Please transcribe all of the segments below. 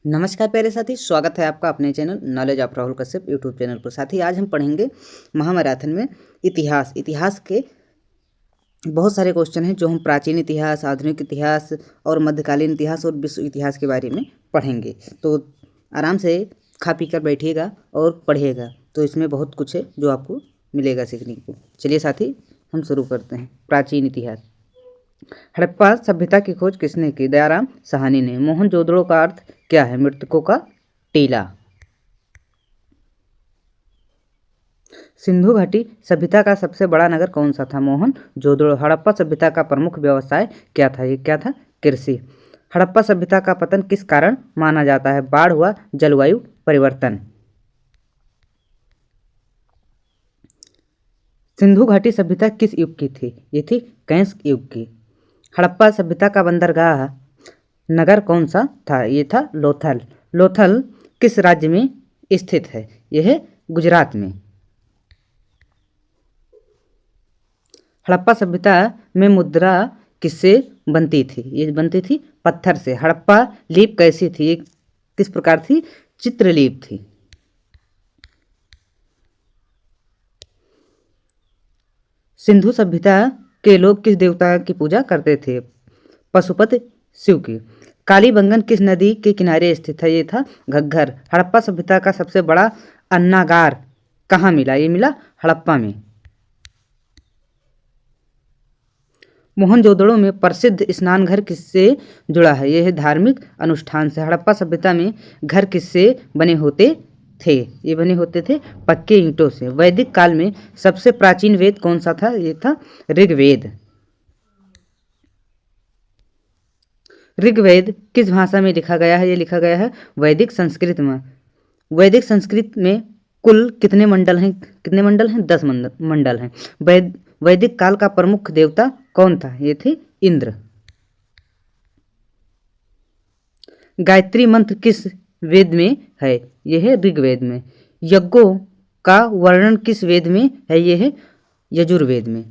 नमस्कार प्यारे साथी, स्वागत है आपका अपने channel knowledge of Rahul Kashyap YouTube channel पर। साथी आज हम पढ़ेंगे महामैराथन में इतिहास के बहुत सारे क्वेश्चन हैं जो हम प्राचीन इतिहास, आधुनिक इतिहास और मध्यकालीन इतिहास और विश्व इतिहास के बारे में पढ़ेंगे। तो आराम से खा पी कर बैठिएगा और पढ़िएगा, तो इसमें बहुत कुछ है जो आपको मिलेगा सीखने को। चलिए साथी हम शुरू करते हैं। प्राचीन इतिहास। हड़प्पा सभ्यता की खोज किसने की? दयाराम साहनी ने। मोहनजोदड़ो का अर्थ क्या है? मृतकों का टीला। सिंधु घाटी सभ्यता का सबसे बड़ा नगर कौन सा था? मोहनजोदड़ो। हड़प्पा सभ्यता का प्रमुख व्यवसाय क्या था? ये क्या था? कृषि। हड़प्पा सभ्यता का पतन किस कारण माना जाता है? बाढ़ हुआ, जलवायु परिवर्तन। सिंधु घाटी सभ्यता किस युग की थी? ये थी कैंस्क युग की। हड़प्पा सभ्यता का बंदरगाह नगर कौन सा था? ये था लोथल। लोथल किस राज्य में स्थित है? यह है गुजरात में। हड़प्पा सभ्यता में मुद्रा किससे बनती थी? ये बनती थी पत्थर से। हड़प्पा लिपि कैसी थी? ये किस प्रकार थी? चित्रलिपि थी। सिंधु सभ्यता के लोग किस देवता की पूजा करते थे? पशुपति शिव की। कालीबंगन किस नदी के किनारे स्थित है? ये था घग्गर। हड़प्पा सभ्यता का सबसे बड़ा अन्नागार कहाँ मिला? ये मिला हड़प्पा में। मोहनजोदड़ो में प्रसिद्ध स्नान घर किससे जुड़ा है? यह है धार्मिक अनुष्ठान से। हड़प्पा सभ्यता में घर किससे बने होते थे? ये बने होते थे पक्के ईंटों से। वैदिक काल में सबसे प्राचीन वेद कौन सा था? ये था ऋग्वेद। ऋग्वेद किस भाषा में लिखा गया है? ये लिखा गया है वैदिक संस्कृत में। वैदिक संस्कृत में कुल कितने मंडल हैं? कितने मंडल हैं? 10 मंडल हैं। वैदिक काल का प्रमुख देवता कौन था? ये थे इंद्र। गायत्री मंत्र किस वेद में है? यह है ऋग्वेद में। यज्ञों का वर्णन किस वेद में है? यह है यजुर्वेद में।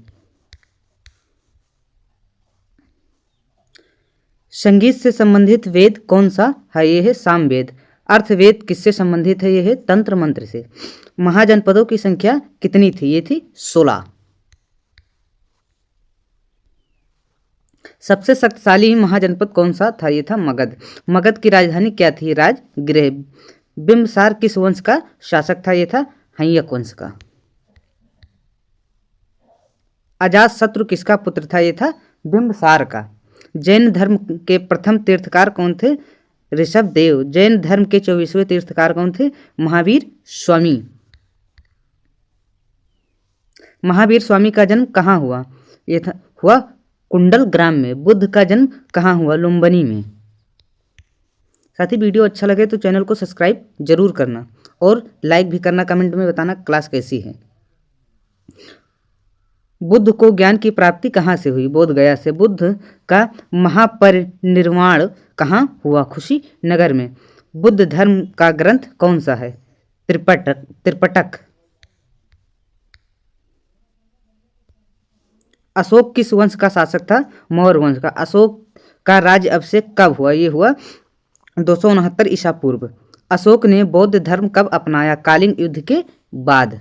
संगीत से संबंधित वेद कौन सा है? यह है सामवेद। अर्थवेद किससे संबंधित है? यह है तंत्र मंत्र से। महाजनपदों की संख्या कितनी थी? ये थी 16। सबसे शक्तिशाली महाजनपद कौन सा था? ये था मगध। मगध की राजधानी क्या थी? राजगृह। बिंबसार किस वंश का शासक था? ये था हय्यक वंश का। अजातशत्रु किसका पुत्र था? ये था बिंबसार का। जैन धर्म के प्रथम तीर्थकार कौन थे? ऋषभदेव। जैन धर्म के 24वें तीर्थकार कौन थे? महावीर स्वामी। महावीर स्वामी का जन्म कहाँ हुआ? ये था हुआ कुंडल ग्राम में। बुद्ध का जन्म कहाँ हुआ? लुम्बिनी में। साथी वीडियो अच्छा लगे तो चैनल को सब्सक्राइब जरूर करना और लाइक भी करना, कमेंट में बताना क्लास कैसी है। बुद्ध को ज्ञान की प्राप्ति कहाँ से हुई? बोध गया से। बुद्ध का महापरिनिर्वाण कहाँ हुआ? खुशी नगर में। बुद्ध धर्म का ग्रंथ कौन सा है? त्रिपिटक। अशोक किस वंश का शासक था? मौर्य वंश का। अशोक का राज्य अभिषेक कब हुआ? ये हुआ 269 ईसा पूर्व। अशोक ने बौद्ध धर्म कब अपनाया? कलिंग युद्ध के बाद।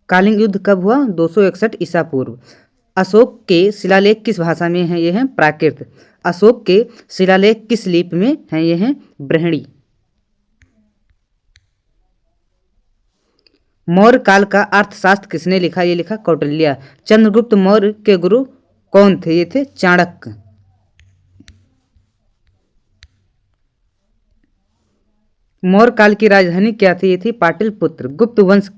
कलिंग युद्ध कब हुआ? 261 ईसा पूर्व। अशोक के शिलालेख किस भाषा में है? ये है प्राकृत। अशोक के शिलालेख किस लिपि में है? ये है ब्रहणी। मौर्य काल का अर्थशास्त्र किसने लिखा? ये लिखा कौटिल्य। चंद्रगुप्त मौर्य के गुरु कौन थे? ये थे चाणक्य। मौर्य काल की राजधानी क्या थी? ये थी पाटलिपुत्र। गुप्त वंश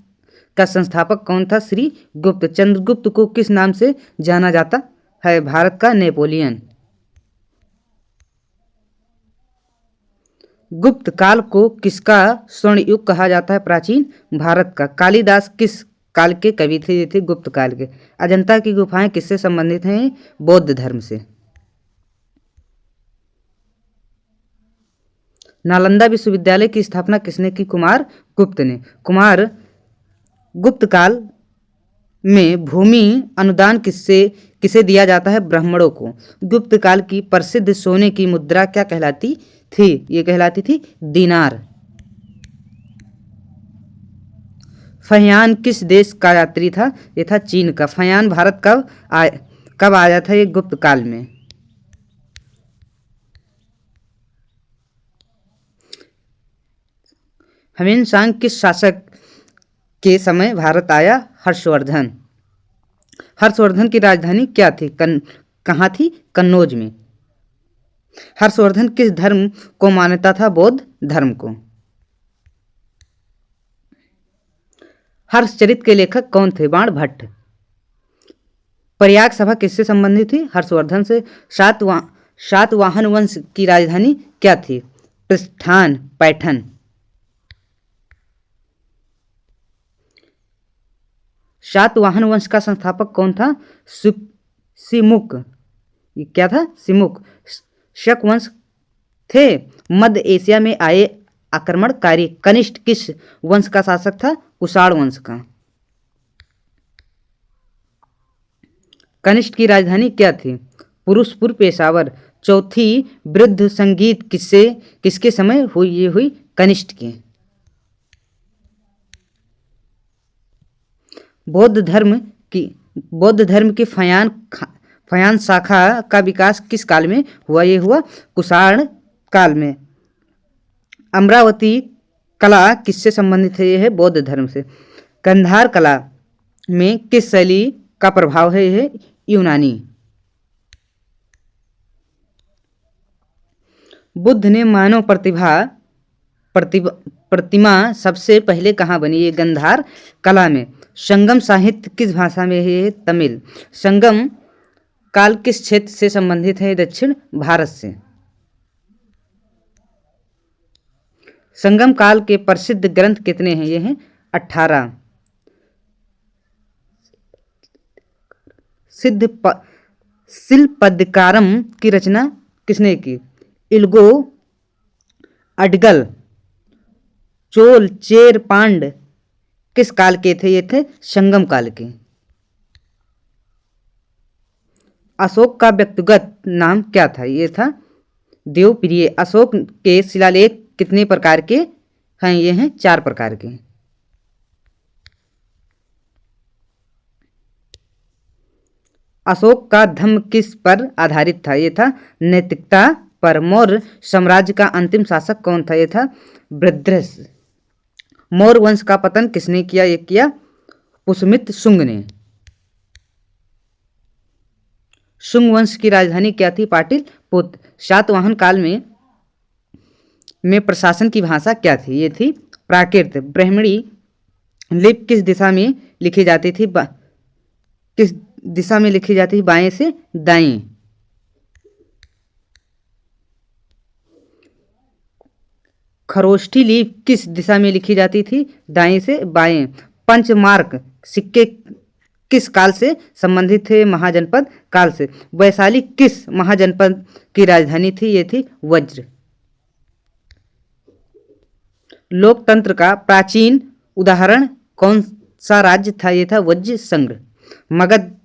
का संस्थापक कौन था? श्री गुप्त। चंद्रगुप्त को किस नाम से जाना जाता है? भारत का नेपोलियन। गुप्त काल को किसका स्वर्ण युग कहा जाता है? प्राचीन भारत का। कालिदास किस काल के कवि थे? ये थे गुप्त काल के। अजंता की गुफाएं किससे संबंधित हैं? बौद्ध धर्म से। नालंदा विश्वविद्यालय की स्थापना किसने की? कुमार गुप्त ने। कुमार गुप्त काल में भूमि अनुदान किसे दिया जाता है? ब्राह्मणों को। गुप्त काल की प्रसिद्ध सोने की मुद्रा क्या कहलाती थी? ये कहलाती थी दीनार। फहियान किस देश का यात्री था? ये था चीन का। फहियान भारत कब आया था? ये गुप्त काल में। ह्वेनसांग किस शासक के समय भारत आया? हर्षवर्धन। हर्षवर्धन की राजधानी क्या थी? कहाँ थी? कन्नौज में। हर्षवर्धन किस धर्म को मानता था? बौद्ध धर्म को। हर्षचरित के लेखक कौन थे? बाणभट्ट। प्रयाग सभा किससे संबंधित थी? हर्षवर्धन से। सातवाहन वंश की राजधानी क्या थी? पृष्ठान, पैठन। सातवाहन वंश का संस्थापक कौन था? सिमुक। ये क्या था? सिमुक। शक वंश थे। मध्य एशिया में आए आक्रमणकारी कनिष्ठ किस वंश का शासक था? कुषाण वंश का। कनिष्ठ की राजधानी क्या थी? पुरुषपुर, पेशावर। चौथी वृद्ध संगीत किसके समय हुई? कनिष्ठ के। बौद्ध धर्म की फयान शाखा का विकास किस काल में हुआ? ये हुआ कुषाण काल में। अमरावती कला किससे संबंधित है? यह है बौद्ध धर्म से। गांधार कला में किस शैली का प्रभाव है? यह यूनानी। बुद्ध ने मानव प्रतिमा सबसे पहले कहाँ बनी? ये गांधार कला में। संगम साहित्य किस भाषा में है? तमिल। संगम काल किस क्षेत्र से संबंधित है? दक्षिण भारत से। संगम काल के प्रसिद्ध ग्रंथ कितने हैं? ये हैं 18। शिलपद्कारम की रचना किसने की? इल्गो, अडगल। चोल, चेर, पांड किस काल के थे? ये थे संगम काल के। अशोक का व्यक्तिगत नाम क्या था? ये था देवप्रिय। अशोक के शिलालेख कितने प्रकार के हैं? ये हैं 4 प्रकार के। अशोक का धम्म किस पर आधारित था? ये था नैतिकता पर। मौर्य साम्राज्य का अंतिम शासक कौन था? ये था भृद्रस। मौर्य वंश का पतन किसने किया? ये किया पुष्यमित्र शुंग ने। शुंग वंश की राजधानी क्या थी? पाटलिपुत्र। सातवाहन काल में प्रशासन की भाषा क्या थी? ये थी प्राकृत। ब्राह्मणी लिपि किस दिशा में लिखी जाती थी? किस दिशा में लिखी जाती थी? बाएं से दाएं। खरोष्ठी लिपि किस दिशा में लिखी जाती थी? दाएं से बाएं। पंचमार्क सिक्के किस काल से संबंधित थे? महाजनपद काल से। वैशाली किस महाजनपद की राजधानी थी? ये थी वज्र। लोकतंत्र का प्राचीन उदाहरण कौन सा राज्य था? ये था वज्र संघ। मगध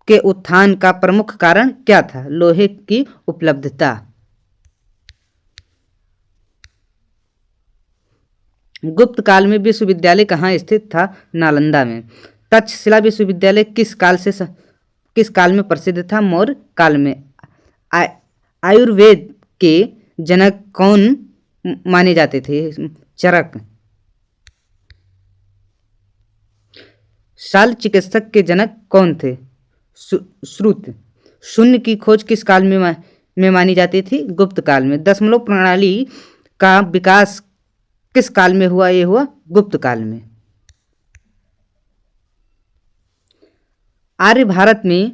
के उत्थान का प्रमुख कारण क्या था? लोहे की उपलब्धता। गुप्त काल में विश्वविद्यालय कहाँ स्थित था? नालंदा में। तक्षशिला विश्वविद्यालय किस काल में प्रसिद्ध था? मौर्य काल में। आयुर्वेद के जनक कौन माने जाते थे? चरक। शल्य चिकित्सक के जनक कौन थे? श्रुत। शून्य की खोज किस काल में मानी जाती थी? गुप्त काल में। दशमलव प्रणाली का विकास किस काल में हुआ? ये हुआ गुप्त काल में। आर्य भारत में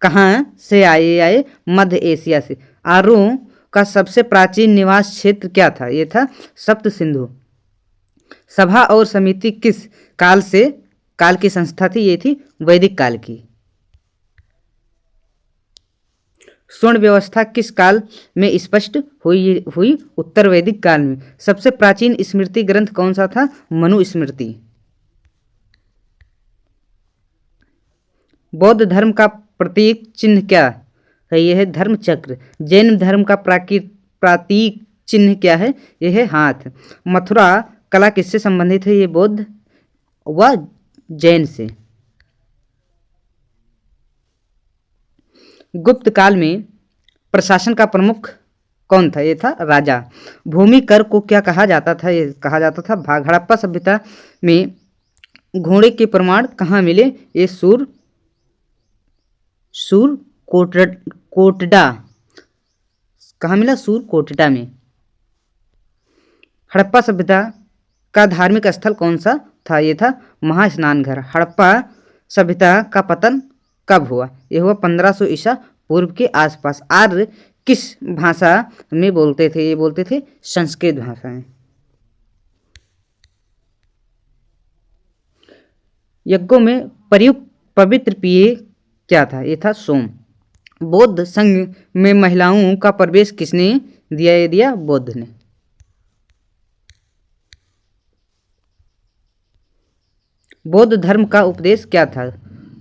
कहाँ से आए? मध्य एशिया से। आर्यों का सबसे प्राचीन निवास क्षेत्र क्या था? ये था सप्त सिंधु। सभा और समिति किस काल की संस्था थी? ये थी वैदिक काल की। स्वर्ण व्यवस्था किस काल में स्पष्ट हुई? उत्तर वैदिक काल में। सबसे प्राचीन स्मृति ग्रंथ कौन सा था? मनुस्मृति। बौद्ध धर्म का प्रतीक चिन्ह क्या है? यह है धर्म चक्र। जैन धर्म का प्रतीक चिन्ह क्या है? यह है हाथ। मथुरा कला किससे संबंधित है? ये बौद्ध व जैन से। गुप्त काल में प्रशासन का प्रमुख कौन था? ये था राजा। भूमि कर को क्या कहा जाता था? ये कहा जाता था भाग। हड़प्पा सभ्यता में घोड़े के प्रमाण कहाँ मिले? ये कोटडा। कहाँ मिला? कोटडा में। हड़प्पा सभ्यता का धार्मिक स्थल कौन सा था? ये था महास्नान घर। हड़प्पा सभ्यता का पतन कब हुआ? यह हुआ 1500 ईसा पूर्व के आसपास। आर्य किस भाषा में बोलते थे? ये बोलते थे संस्कृत भाषा में। यज्ञों में प्रयुक्त पवित्र पेय क्या था? ये था सोम। बौद्ध संघ में महिलाओं का प्रवेश किसने दिया? ये दिया बौद्ध ने। बौद्ध धर्म का उपदेश क्या था?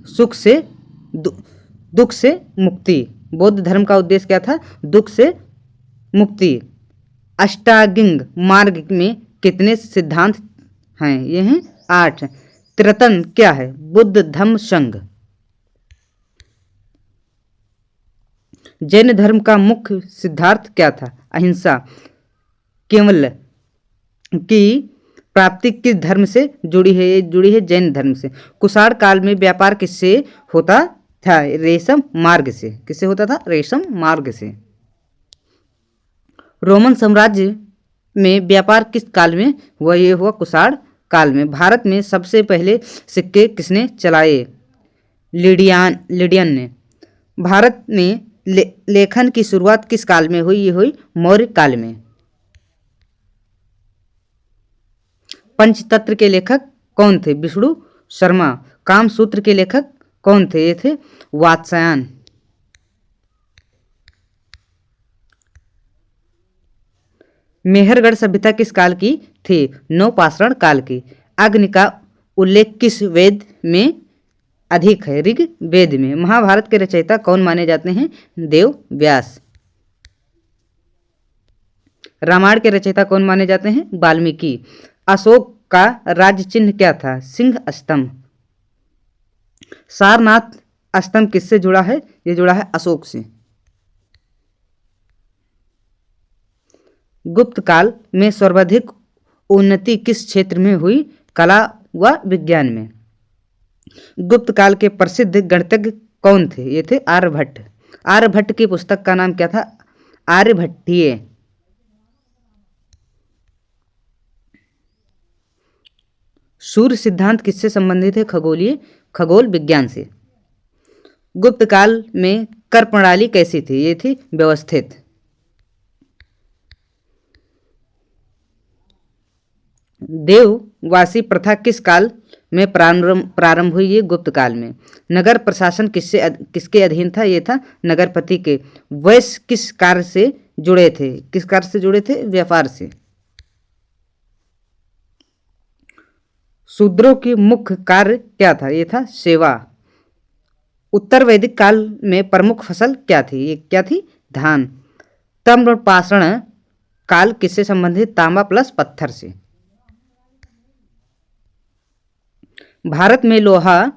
सुख से दुख से मुक्ति। बौद्ध धर्म का उद्देश्य क्या था? दुख से मुक्ति। अष्टांगिक मार्ग में कितने सिद्धांत हैं? ये हैं 8। त्रिरत्न क्या है? बुद्ध धम्म संघ। जैन धर्म का मुख्य सिद्धांत क्या था? अहिंसा। केवल की प्राप्ति किस धर्म से जुड़ी है? ये जुड़ी है जैन धर्म से। कुषाण काल में व्यापार किससे होता था? रेशम मार्ग से। किससे होता था? रेशम मार्ग से। रोमन साम्राज्य में व्यापार किस काल में हुआ? ये हुआ कुषाण काल में। भारत में सबसे पहले सिक्के किसने चलाए? लिडियन ने। भारत में लेखन की शुरुआत किस काल में हुई? ये हुई मौर्य काल में। पंचतंत्र के लेखक कौन थे? विष्णु शर्मा। कामसूत्र के लेखक कौन थे? ये थे वात्स्यायन। मेहरगढ़ सभ्यता किस काल की थी? नवपाषाण काल की। अग्नि का उल्लेख किस वेद में अधिक है? ऋग वेद में। महाभारत के रचयिता कौन माने जाते हैं? देव व्यास। रामायण के रचयिता कौन माने जाते हैं? वाल्मीकि। अशोक का राज्य चिन्ह क्या था? सिंह स्तंभ। सारनाथ स्तंभ किससे जुड़ा है? ये जुड़ा है अशोक से। गुप्त काल में सर्वाधिक उन्नति किस क्षेत्र में हुई? कला व विज्ञान में। गुप्त काल के प्रसिद्ध गणितज्ञ कौन थे? ये थे आर्यभट्ट। आर्यभट्ट की पुस्तक का नाम क्या था? आर्यभट्टीय। सूर्य सिद्धांत किससे संबंधित है? खगोल विज्ञान से। गुप्त काल में कर प्रणाली कैसी थी? ये थी व्यवस्थित। देववासी प्रथा किस काल में प्रारंभ हुई? ये गुप्त काल में। नगर प्रशासन किसके अधीन था? ये था नगरपति के। वैश्य किस कार्य से जुड़े थे? किस कार्य से जुड़े थे? व्यापार से। शूद्रों की मुख्य कार्य क्या था? ये था सेवा। उत्तर वैदिक काल में प्रमुख फसल क्या थी? ये क्या थी? धान। ताम्रपाषाण काल किससे संबंधित? तांबा प्लस पत्थर से। भारत में लौह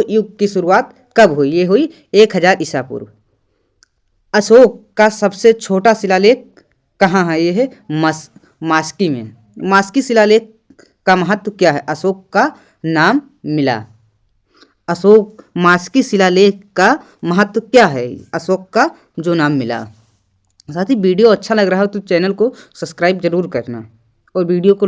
युग की शुरुआत कब हुई? ये हुई 1000 ईसा पूर्व। अशोक का सबसे छोटा शिलालेख कहाँ है? ये है मास्की में। मास्की शिलालेख का महत्व क्या है? अशोक का नाम मिला। अशोक मास्की शिलालेख का महत्व क्या है? अशोक का जो नाम मिला। साथ ही वीडियो अच्छा लग रहा हो तो चैनल को सब्सक्राइब जरूर करना और वीडियो को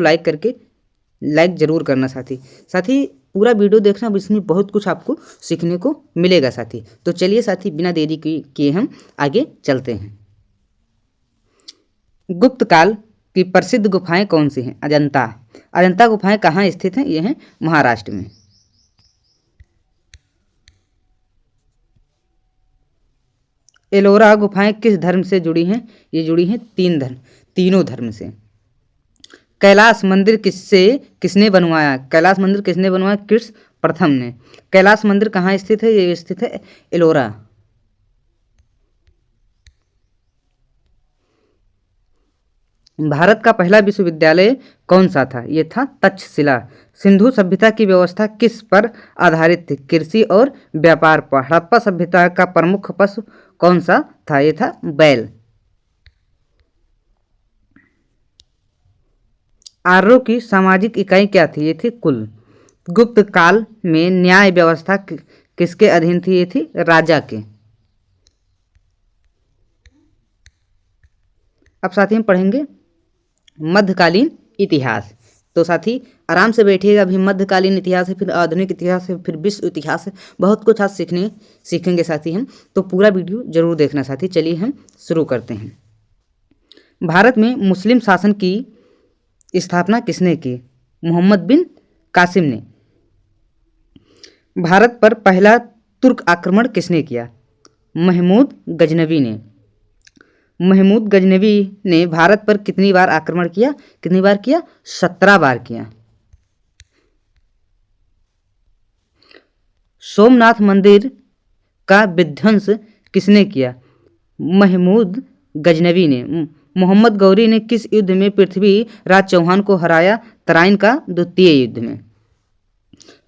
लाइक जरूर करना। साथ ही पूरा वीडियो देखना, इसमें बहुत कुछ आपको सीखने को मिलेगा साथी। तो चलिए साथी, बिना देरी किए हम आगे चलते हैं। गुप्त काल की प्रसिद्ध गुफाएं कौन सी हैं? अजंता गुफाएं कहाँ स्थित हैं? ये हैं महाराष्ट्र में। एलोरा गुफाएं किस धर्म से जुड़ी हैं? ये जुड़ी हैं तीनों धर्म से। कैलाश मंदिर किसने बनवाया? कैलाश मंदिर किसने बनवाया? कृष्ण प्रथम ने। कैलाश मंदिर कहाँ स्थित है? ये स्थित है एलोरा। भारत का पहला विश्वविद्यालय कौन सा था? ये था तक्षशिला। सिंधु सभ्यता की व्यवस्था किस पर आधारित थी? कृषि और व्यापार पर। हड़प्पा सभ्यता का प्रमुख पशु कौन सा था? ये था बैल। आर्यों की सामाजिक इकाई क्या थी? ये थी कुल। गुप्त काल में न्याय व्यवस्था किसके अधीन थी? ये थी राजा के। अब साथी हम पढ़ेंगे मध्यकालीन इतिहास। तो साथी आराम से बैठिएगा। अभी मध्यकालीन इतिहास है, फिर आधुनिक इतिहास है, फिर विश्व इतिहास है। बहुत कुछ आज सीखेंगे साथी हम, तो पूरा वीडियो जरूर देखना साथी। चलिए हम शुरू करते हैं। भारत में मुस्लिम शासन की स्थापना किसने की? मोहम्मद बिन कासिम ने। भारत पर पहला तुर्क आक्रमण किसने किया? महमूद गजनवी ने। महमूद गजनवी ने भारत पर कितनी बार आक्रमण किया? कितनी बार किया? 17 बार किया। सोमनाथ मंदिर का विध्वंस किसने किया? महमूद गजनवी ने। मोहम्मद गौरी ने किस युद्ध में पृथ्वीराज चौहान को हराया? तराइन का द्वितीय युद्ध में।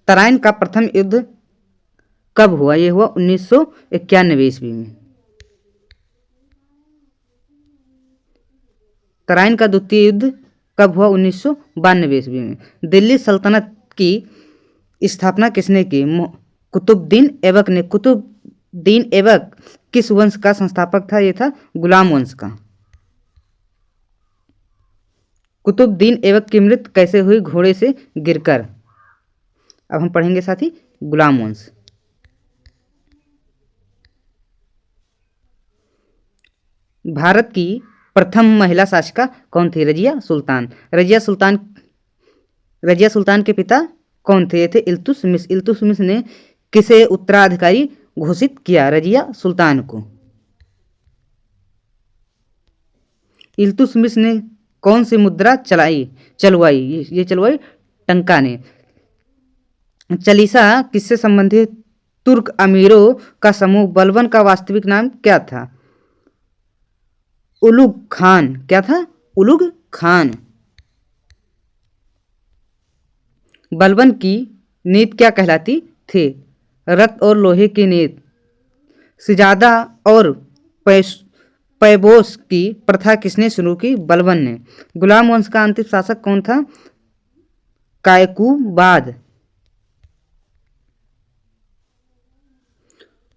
तराइन का प्रथम युद्ध कब हुआ? यह हुआ 1991 ईस्वी में। तराइन का द्वितीय युद्ध कब हुआ? 1992 ईस्वी में। दिल्ली सल्तनत की स्थापना किसने की? कुतुबुद्दीन ऐबक ने। कुतुबुद्दीन ऐबक किस वंश का संस्थापक था? यह था गुलाम वंश का। कुतुबुद्दीन ऐबक की मृत्यु कैसे हुई? घोड़े से गिरकर। अब हम पढ़ेंगे साथी गुलाम वंश। भारत की प्रथम महिला शासिका कौन थी? रजिया सुल्तान। रजिया सुल्तान के पिता कौन थे? ये थे इल्तुतमिश। इल्तुतमिश ने किसे उत्तराधिकारी घोषित किया? रजिया सुल्तान को। इल्तुतमिश ने कौन सी मुद्रा चलवाई? ये चलवाई टंका ने। चालीसा किससे संबंधित? तुर्क अमीरों का समूह। बलबन का वास्तविक नाम क्या था? उलुग खान। क्या था? उलुग खान। बलबन की नीति क्या कहलाती थी? रक्त और लोहे की नीति। सिजादा और पैबोस की प्रथा किसने शुरू की? बलबन ने। गुलाम वंश का अंतिम शासक कौन था? कायकूबाद।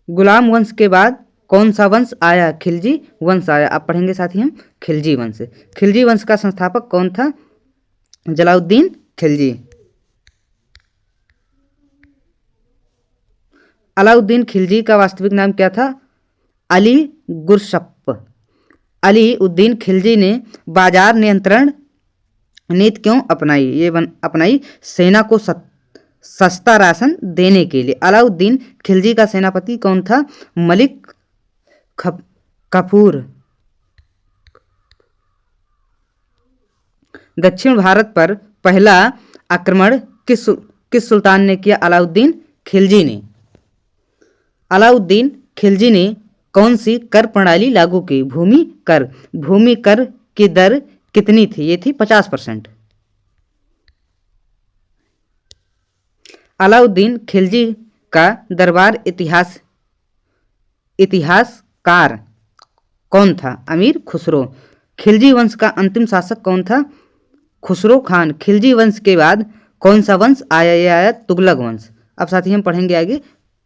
गुलाम वंश के बाद कौन सा वंश आया? खिलजी वंश आया। अब पढ़ेंगे साथी हम खिलजी वंश। खिलजी वंश का संस्थापक कौन था? जलालुद्दीन खिलजी। अलाउद्दीन खिलजी का वास्तविक नाम क्या था? अली गुरशप। अली उद्दीन खिलजी ने बाजार नियंत्रण नीति क्यों अपनाई? ये अपनाई सेना को सस्ता राशन देने के लिए। अलाउद्दीन खिलजी का सेनापति कौन था? मलिक कफूर। दक्षिण भारत पर पहला आक्रमण किस सुल्तान ने किया? अलाउद्दीन खिलजी ने। अलाउद्दीन खिलजी ने कौन सी कर प्रणाली लागू की? भूमि कर। भूमि कर की दर कितनी थी? ये थी 50%। अलाउद्दीन खिलजी का दरबार इतिहासकार कौन था? अमीर खुसरो। खिलजी वंश का अंतिम शासक कौन था? खुसरो खान। खिलजी वंश के बाद कौन सा वंश आया? ये आया तुगलक वंश। अब साथी हम पढ़ेंगे आगे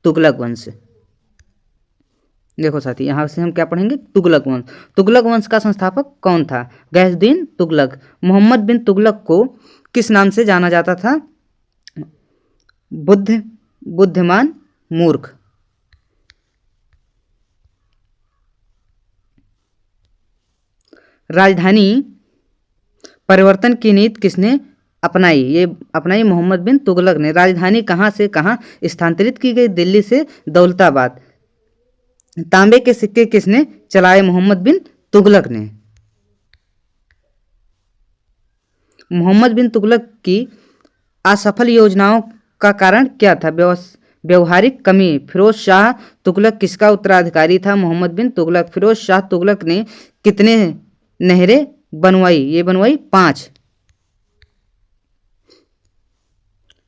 तुगलक वंश। देखो साथी यहाँ से हम क्या पढ़ेंगे? तुगलक वंश। तुगलक वंश का संस्थापक कौन था? गैसुद्दीन तुगलक। मोहम्मद बिन तुगलक को किस नाम से जाना जाता था? बुद्धिमान मूर्ख। राजधानी परिवर्तन की नीति किसने अपनाई? ये अपनाई मोहम्मद बिन तुगलक ने। राजधानी कहाँ से कहाँ स्थानांतरित की गई? दिल्ली से दौलताबाद। तांबे के सिक्के किसने चलाए? मोहम्मद बिन तुगलक ने। मोहम्मद बिन तुगलक की असफल योजनाओं का कारण क्या था? व्यवहारिक कमी। फिरोज शाह तुगलक किसका उत्तराधिकारी था? मोहम्मद बिन तुगलक। फिरोज शाह तुगलक ने कितने नहरें बनवाई? ये बनवाई 5।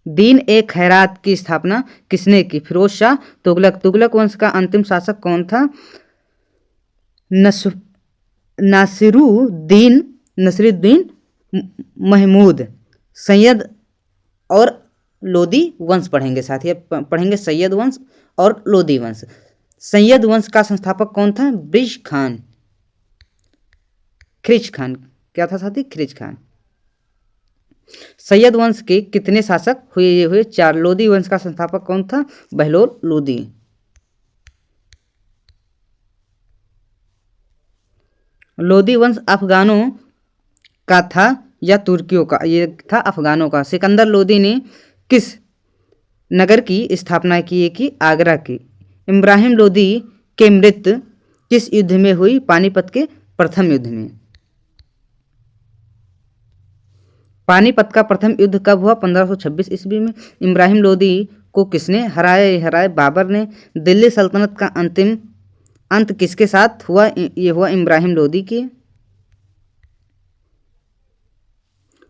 दीन ए खैरात की स्थापना किसने की? फिरोज शाह तुगलक। तुगलक वंश का अंतिम शासक कौन था? नासिरुद्दीन महमूद। सैयद और लोदी वंश पढ़ेंगे साथ ही, पढ़ेंगे सैयद वंश और लोदी वंश। सैयद वंश का संस्थापक कौन था? ब्रिज खान, खिरिज खान। क्या था साथी? खिरिज खान। सैयद वंश के कितने शासक हुए? ये हुए 4। लोदी वंश का संस्थापक कौन था? बहलोल लोदी। लोदी वंश अफगानों का था या तुर्कियों का? ये था अफगानों का। सिकंदर लोदी ने किस नगर की स्थापना की? कि आगरा की। इब्राहिम लोदी के मृत्यु किस युद्ध में हुई? पानीपत के प्रथम युद्ध में। पानीपत का प्रथम युद्ध कब हुआ? 1526 ईस्वी में। इब्राहिम लोदी को किसने हराया? बाबर ने। दिल्ली सल्तनत का अंतिम अंत किसके साथ हुआ? ये हुआ इब्राहिम लोदी के।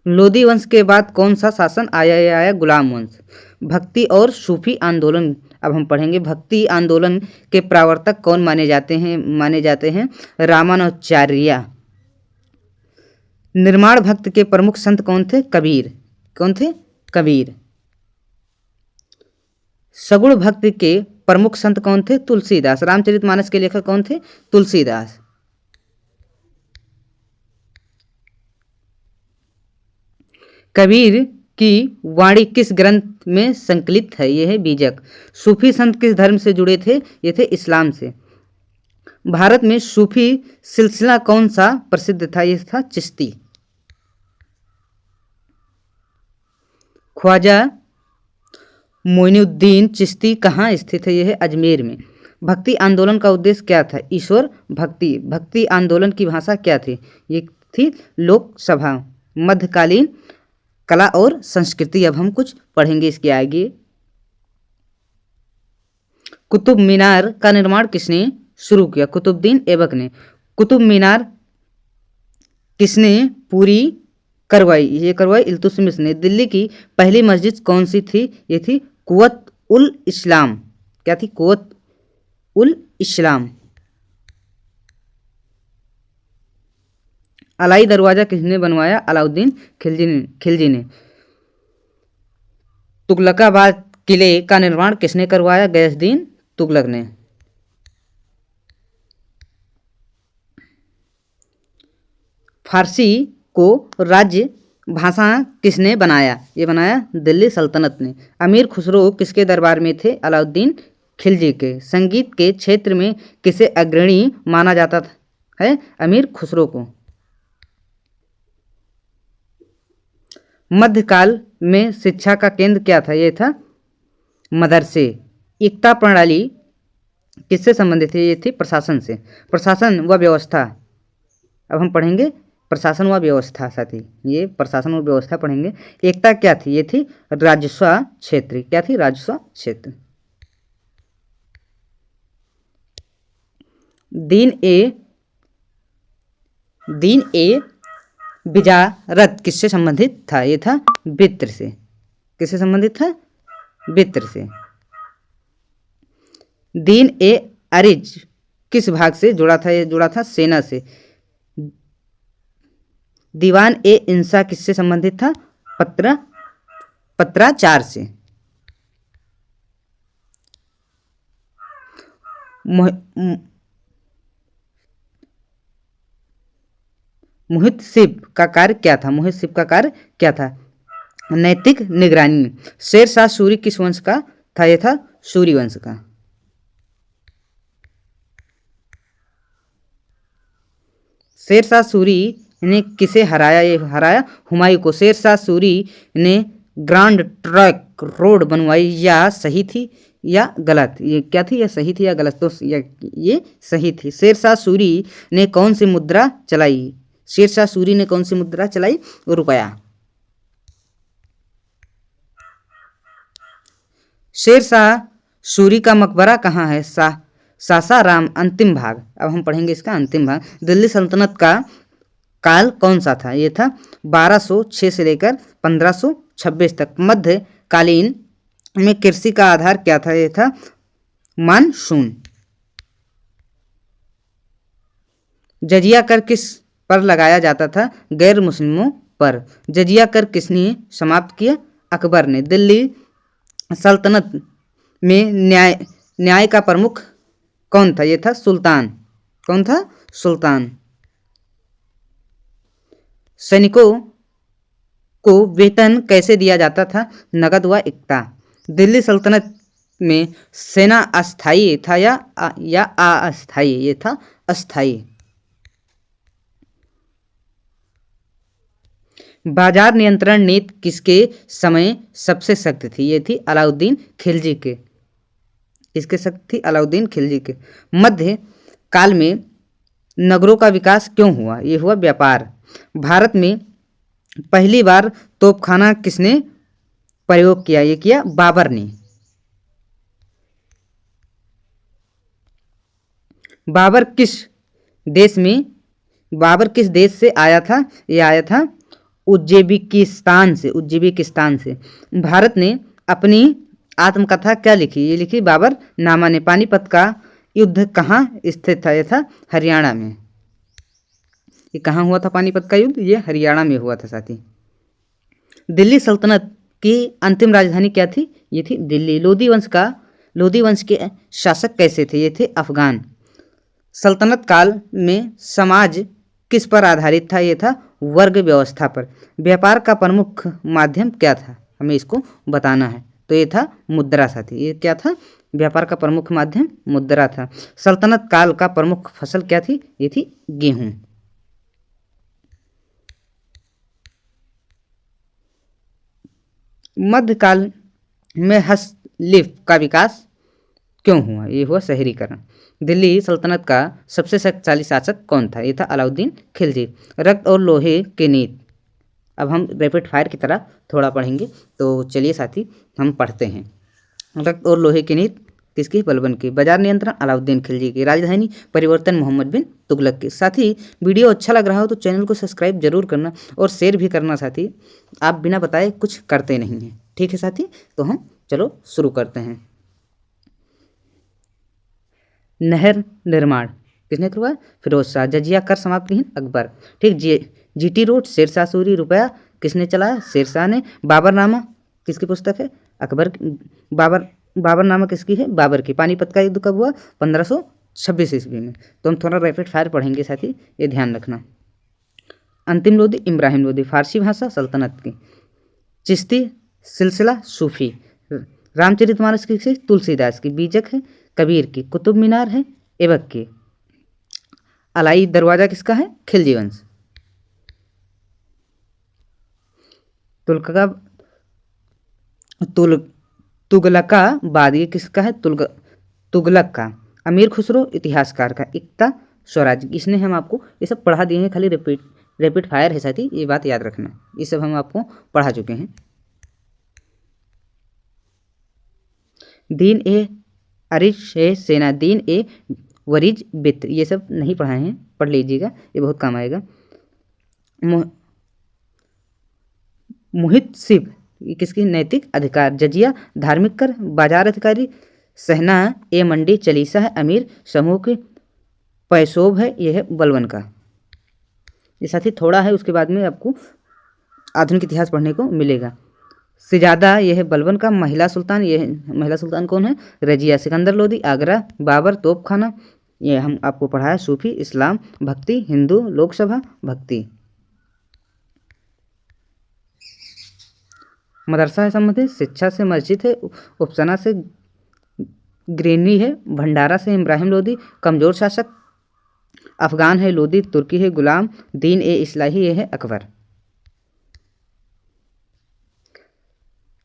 लोदी वंश के बाद कौन सा शासन आया? ये आया गुलाम वंश। भक्ति और सूफी आंदोलन अब हम पढ़ेंगे। भक्ति आंदोलन के प्रवर्तक कौन माने जाते हैं? रामानुजाचार्य। निर्माण भक्त के प्रमुख संत कौन थे? कबीर। कौन थे? कबीर। सगुण भक्त के प्रमुख संत कौन थे? तुलसीदास। रामचरितमानस के लेखक कौन थे? तुलसीदास। कबीर की वाणी किस ग्रंथ में संकलित है? यह है बीजक। सूफी संत किस धर्म से जुड़े थे? ये थे इस्लाम से। भारत में सूफी सिलसिला कौन सा प्रसिद्ध था? यह था चिश्ती। ख्वाजा मोइनुद्दीन चिश्ती कहाँ स्थित है? यह है अजमेर में। भक्ति आंदोलन का उद्देश्य क्या था? ईश्वर भक्ति। भक्ति आंदोलन की भाषा क्या थी? ये थी लोकसभा। मध्यकालीन कला और संस्कृति अब हम कुछ पढ़ेंगे इसके आगे। कुतुब मीनार का निर्माण किसने शुरू किया? कुतुबुद्दीन ऐबक ने। कुतुब मीनार किसने पूरी करवाई? ये करवाई इल्तुतमिश ने। दिल्ली की पहली मस्जिद कौन सी थी? ये थी कुव्वत उल इस्लाम। क्या थी? कुव्वत उल इस्लाम। अलाई दरवाजा किसने बनवाया? अलाउद्दीन खिलजी ने। तुगलकाबाद किले का निर्माण किसने करवाया? गयासुद्दीन तुगलक ने। फारसी को राज्य भाषा किसने बनाया? ये बनाया दिल्ली सल्तनत ने। अमीर खुसरो किसके दरबार में थे? अलाउद्दीन खिलजी के। संगीत के क्षेत्र में किसे अग्रणी माना जाता है? अमीर खुसरो को। मध्यकाल में शिक्षा का केंद्र क्या था? यह था मदरसे। एकता प्रणाली किससे संबंधित है? ये थी प्रशासन से। प्रशासन व व्यवस्था अब हम पढ़ेंगे प्रशासन व व्यवस्था साथी। ये प्रशासन और व्यवस्था पढ़ेंगे। एकता क्या थी? ये थी राजस्व क्षेत्र। क्या थी? राजस्व क्षेत्र। दीन ए बिजारत किससे संबंधित था? ये था वित्र से। किससे संबंधित था? वित्र से। दीन ए अरिज किस भाग से जुड़ा था? ये जुड़ा था सेना से। दीवान ए इंसा किससे संबंधित था? पत्राचार से। मुहितसिब का कार्य क्या था? मुहितसिब का कार्य क्या था? नैतिक निगरानी। शेर शाह सूरी किस वंश का था? यह था सूरी वंश का। शेर शाह सूरी ने किसे हराया? ये हराया हुमायूं को। शेर शाह सूरी ने ग्रांड ट्रंक रोड बनवाई, या सही थी या गलत? ये क्या थी? या सही थी या गलत? तो ये सही थी। शेर शाह सूरी ने कौन सी मुद्रा चलाई? शेर शाह सूरी ने कौन सी मुद्रा चलाई? रुपया। शेर शाह सूरी का मकबरा कहाँ है? सासाराम। अंतिम भाग, अब हम पढ़ेंगे इसका अंतिम भाग। दिल्ली सल्तनत का काल कौन सा था? ये था 1206 से लेकर 1526 तक। मध्यकालीन में कृषि का आधार क्या था? ये था मानसून। जजिया कर किस पर लगाया जाता था? गैर मुस्लिमों पर। जजिया कर किसने समाप्त किया? अकबर ने। दिल्ली सल्तनत में न्याय का प्रमुख कौन था? ये था सुल्तान। कौन था? सुल्तान। सैनिकों को वेतन कैसे दिया जाता था? नगद व इक्ता। दिल्ली सल्तनत में सेना अस्थायी था या अस्थायी? ये था अस्थायी। बाजार नियंत्रण नीति किसके समय सबसे सख्त थी? ये थी अलाउद्दीन खिलजी के। किसके सख्त थी? अलाउद्दीन खिलजी के। मध्य काल में नगरों का विकास क्यों हुआ? ये हुआ व्यापार। भारत में पहली बार तोपखाना किसने प्रयोग किया? ये किया बाबर ने। बाबर किस देश से आया था? ये आया था उज्बेकिस्तान से। उज्बेकिस्तान से। भारत ने अपनी आत्मकथा क्या लिखी? ये लिखी बाबर नामा ने। पानीपत का युद्ध कहाँ स्थित था? ये था हरियाणा में। ये कहाँ हुआ था पानीपत का युद्ध? ये हरियाणा में हुआ था साथी। दिल्ली सल्तनत की अंतिम राजधानी क्या थी? ये थी दिल्ली। लोधी वंश के शासक कैसे थे? ये थे अफगान। सल्तनत काल में समाज किस पर आधारित था? ये था वर्ग व्यवस्था पर। व्यापार का प्रमुख माध्यम क्या था? हमें इसको बताना है। तो ये था मुद्रा साथी। ये क्या था? व्यापार का प्रमुख माध्यम मुद्रा था। सल्तनत काल का प्रमुख फसल क्या थी? ये थी गेहूं। मध्यकाल में हस्तलिपि का विकास क्यों हुआ? ये हुआ शहरीकरण। दिल्ली सल्तनत का सबसे शक्तिशाली शासक कौन था? ये था अलाउद्दीन खिलजी। रक्त और लोहे के नीति, अब हम रैपिड फायर की तरह थोड़ा पढ़ेंगे, तो चलिए साथी हम पढ़ते हैं। रक्त और लोहे की नीति किसकी? बलबन की। बाजार नियंत्रण अलाउद्दीन खिलजी की। राजधानी परिवर्तन मोहम्मद बिन तुगलक की। साथी वीडियो अच्छा लग रहा हो तो चैनल को सब्सक्राइब जरूर करना और शेयर भी करना साथी। आप बिना बताए कुछ करते नहीं हैं, ठीक है साथी। तो हम चलो शुरू करते हैं। नहर निर्माण किसने करवाया? फिरोज शाह। जजिया कर समाप्त की? अकबर। ठीक। GT road Sher Shah Suri. रुपया किसने चलाया? शेरशाह ने। बाबरनामा किसकी पुस्तक है? अकबर। बाबरनामा किसकी है? बाबर की। पानीपत का युद्ध कब हुआ? 1526 ईस्वी में। तो हम थोड़ा रैपिड फायर पढ़ेंगे साथी, ये ध्यान रखना। अंतिम लोधी इब्राहिम लोधी। फारसी भाषा सल्तनत की। चिश्ती सिलसिला सूफी। रामचरितमानस किसकी? तुलसीदास की। बीजक है कबीर की। कुतुब मीनार है ऐबक की। अलाई दरवाजा किसका है? खिलजी वंश। तुगलकाबाद ये किसका है? तुगलक का। अमीर खुसरो इतिहासकार का। इक्ता स्वराज इसने हम आपको ये सब पढ़ा दिए हैं, खाली रैपिड फायर है साथी, ये बात याद रखना। ये सब हम आपको पढ़ा चुके हैं। दीन ए अरिश ए सेना। दीन ए वरीज बित्र ये सब नहीं पढ़ाए हैं, पढ़ लीजिएगा, ये बहुत काम आएगा। मुहित सिप ये किसकी? नैतिक अधिकार। जजिया धार्मिक कर। बाजार अधिकारी। सहना ए मंडी चालीसा है अमीर समूह की। पैसोब है यह है बलवन का। ये साथी थोड़ा है, उसके बाद में आपको आधुनिक इतिहास पढ़ने को मिलेगा। सिजादा यह है बलबन का। महिला सुल्तान ये महिला सुल्तान कौन है? रजिया। सिकंदर लोधी आगरा। बाबर तोपखाना ये हम आपको पढ़ाया। सूफी इस्लाम भक्ति। हिंदू लोकसभा भक्ति। मदरसा है संबंधित। शिक्षा से मस्जिद है। उपसना से ग्रेनी है। भंडारा से इब्राहिम लोधी। कमजोर शासक अफगान है लोधी। तुर्की है गुलाम। दीन ए इस्लाही ये है अकबर।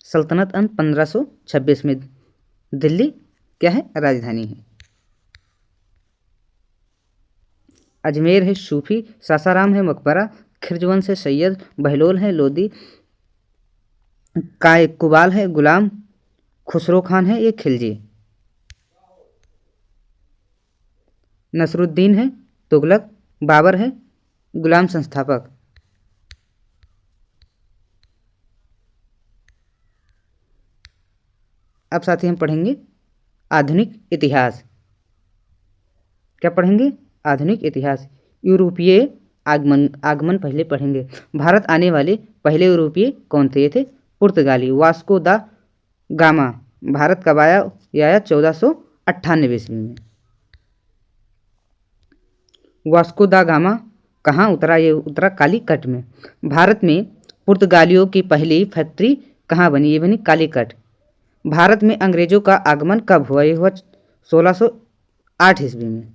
सल्तनत अंत 1526 में। दिल्ली क्या है? राजधानी है। अजमेर है सूफी। सासाराम है मकबरा। खिरजवंश है सैयद। बहलोल है लोधी। कुबाल है गुलाम। खुसरो खान है, ये खिलजी। नसरुद्दीन है, तुगलक। बाबर है, गुलाम संस्थापक। अब साथ ही हम पढ़ेंगे आधुनिक इतिहास। क्या पढ़ेंगे? आधुनिक इतिहास। यूरोपीय आगमन पहले पढ़ेंगे। भारत आने वाले पहले यूरोपीय कौन थे? ये थे पुर्तगाली। वास्को दा गामा भारत कब आया? ये आया 1498 ईस्वी में। वास्को दा गामा कहाँ उतरा? ये उतरा कालीकट में। भारत में पुर्तगालियों की पहली फैक्ट्री कहाँ बनी? ये बनी कालीकट। भारत में अंग्रेजों का आगमन कब हुआ? ये हुआ 1608 ईस्वी में।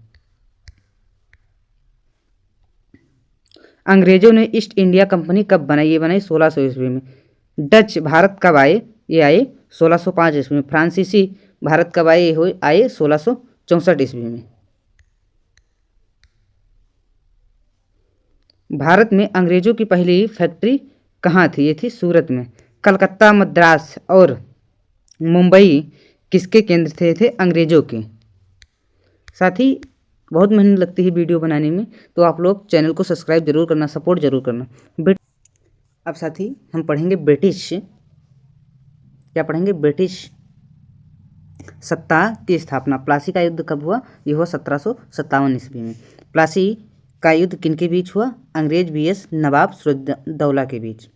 अंग्रेजों ने ईस्ट इंडिया कंपनी कब बनाई? ये बनाई 1600 ईस्वी में। डच भारत कब आए? ये आए 1605 ईस्वी में। फ्रांसीसी भारत कब आए? ये आए 1664 ईस्वी में। भारत में अंग्रेजों की पहली फैक्ट्री कहाँ थी? ये थी सूरत में। कलकत्ता, मद्रास और मुंबई किसके केंद्र थे? अंग्रेजों के। साथ ही बहुत मेहनत लगती है वीडियो बनाने में, तो आप लोग चैनल को सब्सक्राइब जरूर करना, सपोर्ट जरूर करना। अब साथ ही हम पढ़ेंगे ब्रिटिश। क्या पढ़ेंगे? ब्रिटिश सत्ता की स्थापना। प्लासी का युद्ध कब हुआ? ये हुआ 1757 ईस्वी में। प्लासी का युद्ध किनके बीच हुआ? अंग्रेज vs नवाब सिराजउद्दौला के बीच।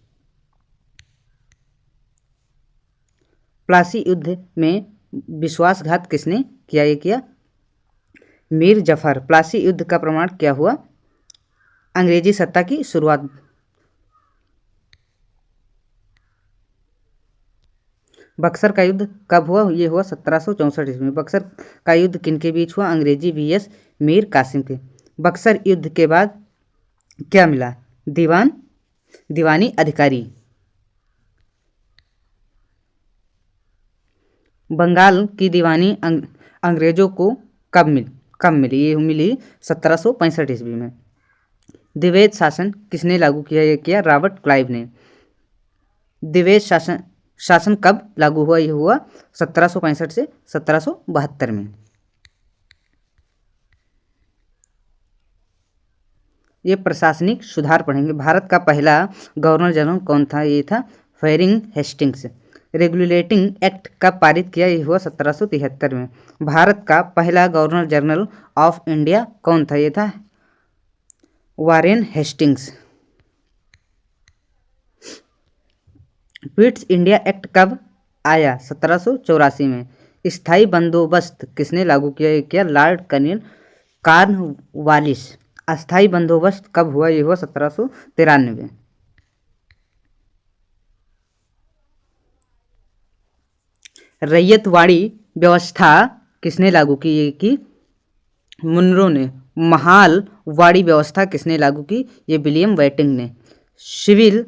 प्लासी युद्ध में विश्वासघात किसने किया? ये किया मीर जफर। प्लासी युद्ध का प्रमाण क्या हुआ? अंग्रेजी सत्ता की शुरुआत। बक्सर का युद्ध कब हुआ? ये हुआ 1764 ईस्वी में। बक्सर का युद्ध किनके बीच हुआ? अंग्रेजी vs मीर कासिम के। बक्सर युद्ध के बाद क्या मिला? दीवानी अधिकारी। बंगाल की दीवानी अंग्रेजों को कब मिली? ये मिली 1765 ईस्वी में। द्विवेद शासन किसने लागू किया? ये किया रॉबर्ट क्लाइव ने। द्विवेद शासन कब लागू हुआ? ये हुआ 1765 से 1772 में। ये प्रशासनिक सुधार पढ़ेंगे। भारत का पहला गवर्नर जनरल कौन था? ये था फेरिंग हेस्टिंग्स। रेगुलेटिंग एक्ट कब पारित किया? ये हुआ 1773 में। भारत का पहला गवर्नर जनरल ऑफ इंडिया कौन था? ये था Warren Hastings. Quits India act कब आया? 1784 में। स्थायी बंदोबस्त किसने लागू किया? ये किया लॉर्ड कॉर्नवालिस। अस्थायी बंदोबस्त कब हुआ? ये हुआ 1793। रैयतवाड़ी व्यवस्था किसने लागू की? ये की मुनरो ने। महाल वाड़ी व्यवस्था किसने लागू की? ये विलियम वेटिंग ने। सिविल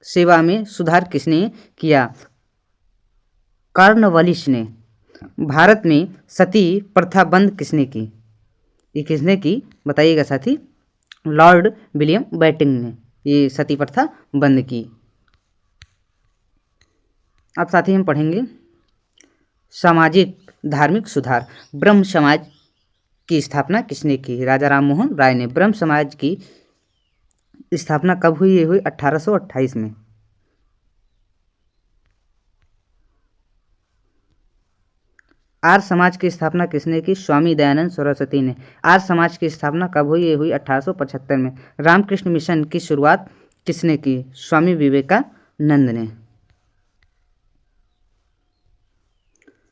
सेवा में सुधार किसने किया? कॉर्नवालिस ने। भारत में सती प्रथा बंद किसने की? ये किसने की बताइएगा साथी? लॉर्ड विलियम वेटिंग ने ये सती प्रथा बंद की। अब साथी हम पढ़ेंगे सामाजिक धार्मिक सुधार। ब्रह्म समाज की स्थापना किसने की? राजा राम मोहन राय ने। ब्रह्म समाज की स्थापना कब हुई? ये हुई 1828 में। आर्य समाज की स्थापना किसने की? स्वामी दयानंद सरस्वती ने। आर्य समाज की स्थापना कब हुई? ये हुई 1875 में। रामकृष्ण मिशन की शुरुआत किसने की? स्वामी विवेकानंद ने।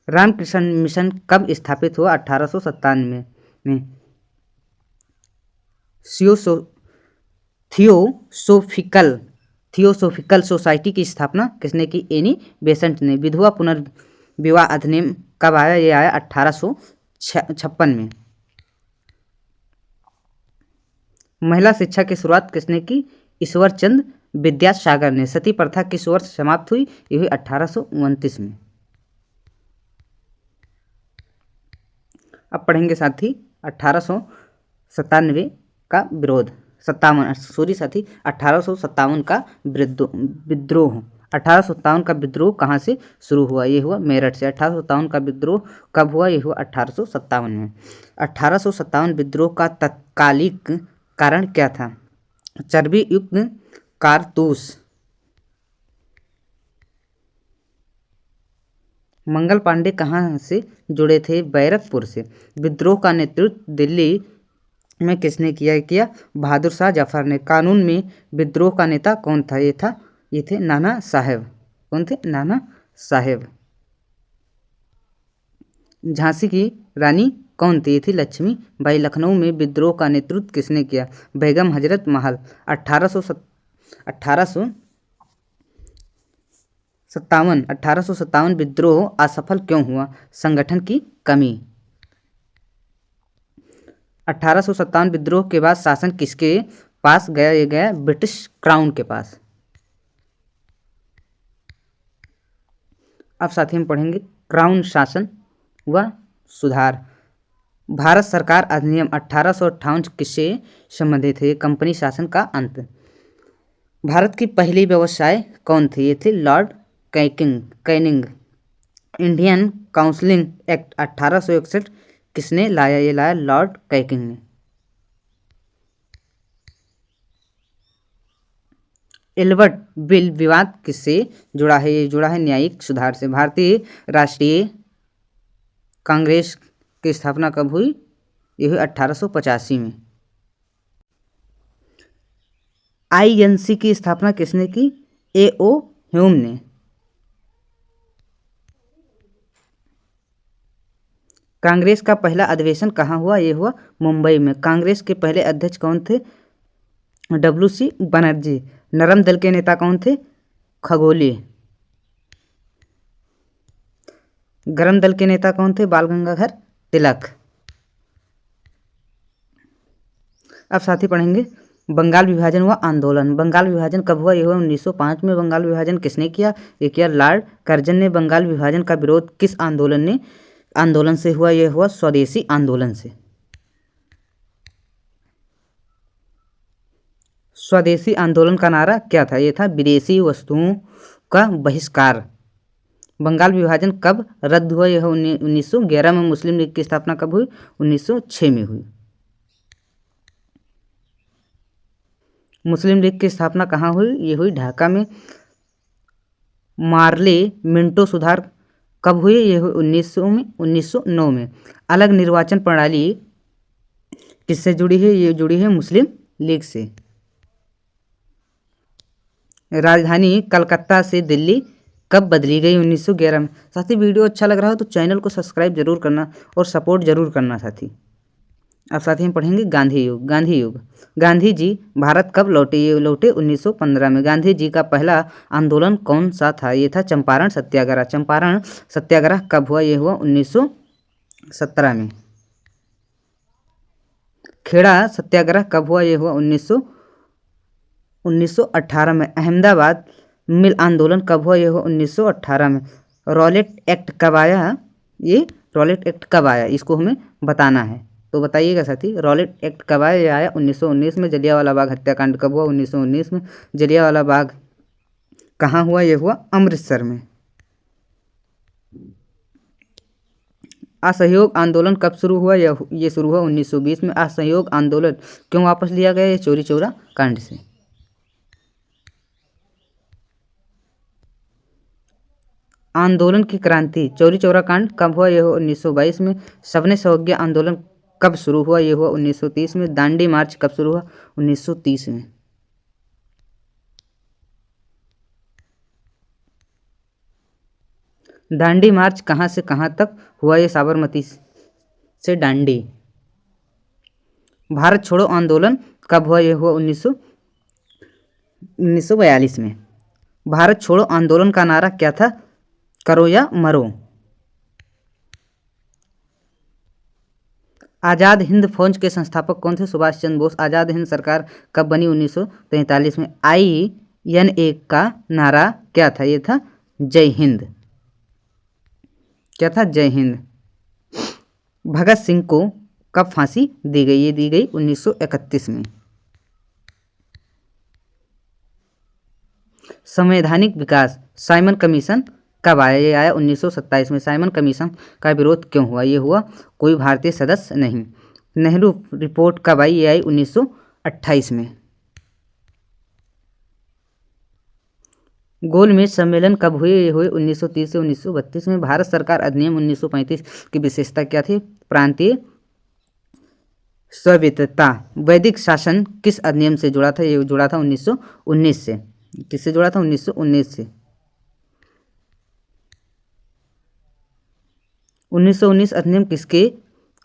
रामकृष्ण मिशन कब स्थापित हुआ? 1897 में। थियोसोफिकल सोसाइटी की स्थापना किसने की? एनी बेसेंट ने। विधवा पुनर्विवाह अधिनियम कब आया? ये आया 1856 में। महिला शिक्षा की शुरुआत किसने की? ईश्वर चंद्र विद्यासागर ने। सती प्रथा किस वर्ष समाप्त हुई? ये हुई 1829 में। अब पढ़ेंगे साथी 1897 का विरोध। 1857 का विद्रोह। 1857 का विद्रोह कहाँ से शुरू हुआ? ये हुआ मेरठ से। 1857 का विद्रोह कब हुआ? ये हुआ 1857 में। 1857 विद्रोह का तत्कालिक कारण क्या था? चर्बी युक्त कारतूस। मंगल पांडे कहाँ से जुड़े थे? बैरकपुर से। विद्रोह का नेतृत्व दिल्ली में किसने किया? बहादुर शाह जफर ने। कानून में विद्रोह का नेता कौन था? ये थे नाना साहेब। कौन थे? नाना साहेब। झांसी की रानी कौन थी? ये थी लक्ष्मी बाई। लखनऊ में विद्रोह का नेतृत्व किसने किया? बेगम हजरत महल। 1857 विद्रोह असफल क्यों हुआ? संगठन की कमी। 1857 विद्रोह के बाद शासन किसके पास गया? ये गया ब्रिटिश क्राउन के पास। अब साथी हम पढ़ेंगे क्राउन शासन व सुधार। भारत सरकार अधिनियम 1858 किससे संबंधित है? कंपनी शासन का अंत। भारत की पहली व्यवसाय कौन थी? ये थे Lord Canning. Indian counselling act 1861 किसने लाया? ये लाया लॉर्ड कैनिंग ने। एल्बर्ट बिल विवाद किससे जुड़ा है? ये जुड़ा है न्यायिक सुधार से। भारतीय राष्ट्रीय कांग्रेस की स्थापना कब हुई? ये हुई 1885 में। आईएनसी की स्थापना किसने की? ए.ओ. ह्यूम ने। कांग्रेस का पहला अधिवेशन कहाँ हुआ? ये हुआ मुंबई में। कांग्रेस के पहले अध्यक्ष कौन थे? W.C. बनर्जी। नरम दल के नेता कौन थे? खगोले। गरम दल के नेता कौन थे? बाल गंगाधर तिलक। अब साथी पढ़ेंगे बंगाल विभाजन हुआ आंदोलन। बंगाल विभाजन कब हुआ? यह हुआ 1905 में। बंगाल विभाजन किसने किया? ये किया लॉर्ड कर्जन ने। बंगाल विभाजन का विरोध किस आंदोलन से हुआ? यह हुआ स्वदेशी आंदोलन से। स्वदेशी आंदोलन का नारा क्या था? यह था विदेशी वस्तुओं का बहिष्कार। बंगाल विभाजन कब रद्द हुआ? यह 1911 में। मुस्लिम लीग की स्थापना कब हुई? 1906 में हुई। मुस्लिम लीग की स्थापना कहाँ हुई? ये हुई ढाका में। मार्ले मिंटो सुधार कब हुए? ये हुई 1909 में। अलग निर्वाचन प्रणाली किससे जुड़ी है? ये जुड़ी है मुस्लिम लीग से। राजधानी कलकत्ता से दिल्ली कब बदली गई? 1911 में। साथी वीडियो अच्छा लग रहा हो तो चैनल को सब्सक्राइब जरूर करना और सपोर्ट जरूर करना साथी। अब साथी हम पढ़ेंगे गांधी युग। गांधी जी भारत कब लौटे? ये लौटे 1915 में। गांधी जी का पहला आंदोलन कौन सा था? ये था चंपारण सत्याग्रह। चंपारण सत्याग्रह कब हुआ? ये हुआ 1917 में। खेड़ा सत्याग्रह कब हुआ? ये हुआ 1918 में। अहमदाबाद मिल आंदोलन कब हुआ? ये हुआ 1918 में। रॉलेट एक्ट कब आया? ये रॉलेट एक्ट कब आया इसको हमें बताना है, तो बताइएगा साथी। रॉलेट एक्ट कब आया? ये आया 1919 में। जलियांवाला बाग हत्याकांड कब हुआ? 1919 में। जलियांवाला बाग कहाँ हुआ? ये हुआ अमृतसर में। असहयोग आंदोलन कब शुरू हुआ? ये शुरू हुआ 1920 में। असहयोग आंदोलन क्यों वापस लिया गया? ये चौरी चौरा कांड से। आंदोलन की क्रांति चौरी चौरा कांड कब हुआ? यह हुआ 1922 में। सबने सौभाग्य आंदोलन कब शुरू हुआ? यह हुआ 1930 में। दांडी मार्च कब शुरू हुआ? 1930 में। दांडी मार्च कहाँ से कहाँ तक हुआ? ये साबरमती से दांडी। भारत छोड़ो आंदोलन कब हुआ? यह हुआ 1942 में। भारत छोड़ो आंदोलन का नारा क्या था? करो या मरो। आज़ाद हिंद फौज के संस्थापक कौन थे? सुभाष चंद्र बोस। आज़ाद हिंद सरकार कब बनी? 1943 में। INA का नारा क्या था? ये था जय हिंद। क्या था? जय हिंद। भगत सिंह को कब फांसी दी गई? ये दी गई 1931 में। संवैधानिक विकास साइमन कमीशन कब आया? ये आया 1927 में। साइमन कमीशन का विरोध क्यों हुआ? ये हुआ कोई भारतीय सदस्य नहीं। नेहरू रिपोर्ट कब आई? ये आई 1928 में। गोलमेज सम्मेलन कब हुए? ये हुए 1930 से 1932 में। भारत सरकार अधिनियम 1935 की विशेषता क्या थी? प्रांतीय स्वायत्तता। वैदिक शासन किस अधिनियम से जुड़ा था? ये जुड़ा था 1919 से। किससे जुड़ा था? 1919 से। 1919 अधिनियम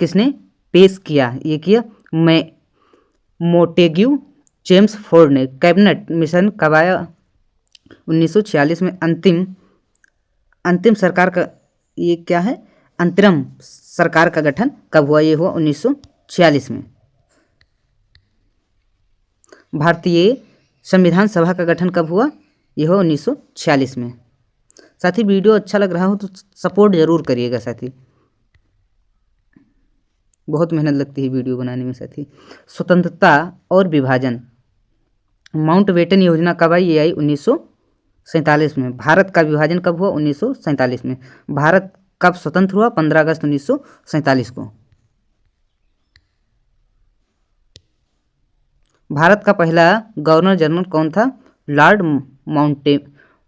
किसने पेश किया? ये किया मोटेग्यू चेम्सफोर्ड ने। कैबिनेट मिशन कब आया? 1946 में। अंतिम सरकार का ये क्या है? अंतरिम सरकार का गठन कब हुआ? ये हुआ 1946 में। भारतीय संविधान सभा का गठन कब हुआ? ये हुआ 1946 में। साथी वीडियो अच्छा लग रहा हो तो सपोर्ट जरूर करिएगा साथी, बहुत मेहनत लगती है वीडियो बनाने में साथी। स्वतंत्रता और विभाजन माउंटबेटन योजना कब आई? ये आई 1947 में। भारत का विभाजन कब हुआ? 1947 में। भारत कब स्वतंत्र हुआ? 15 अगस्त 1947 को। भारत का पहला गवर्नर जनरल कौन था? लॉर्ड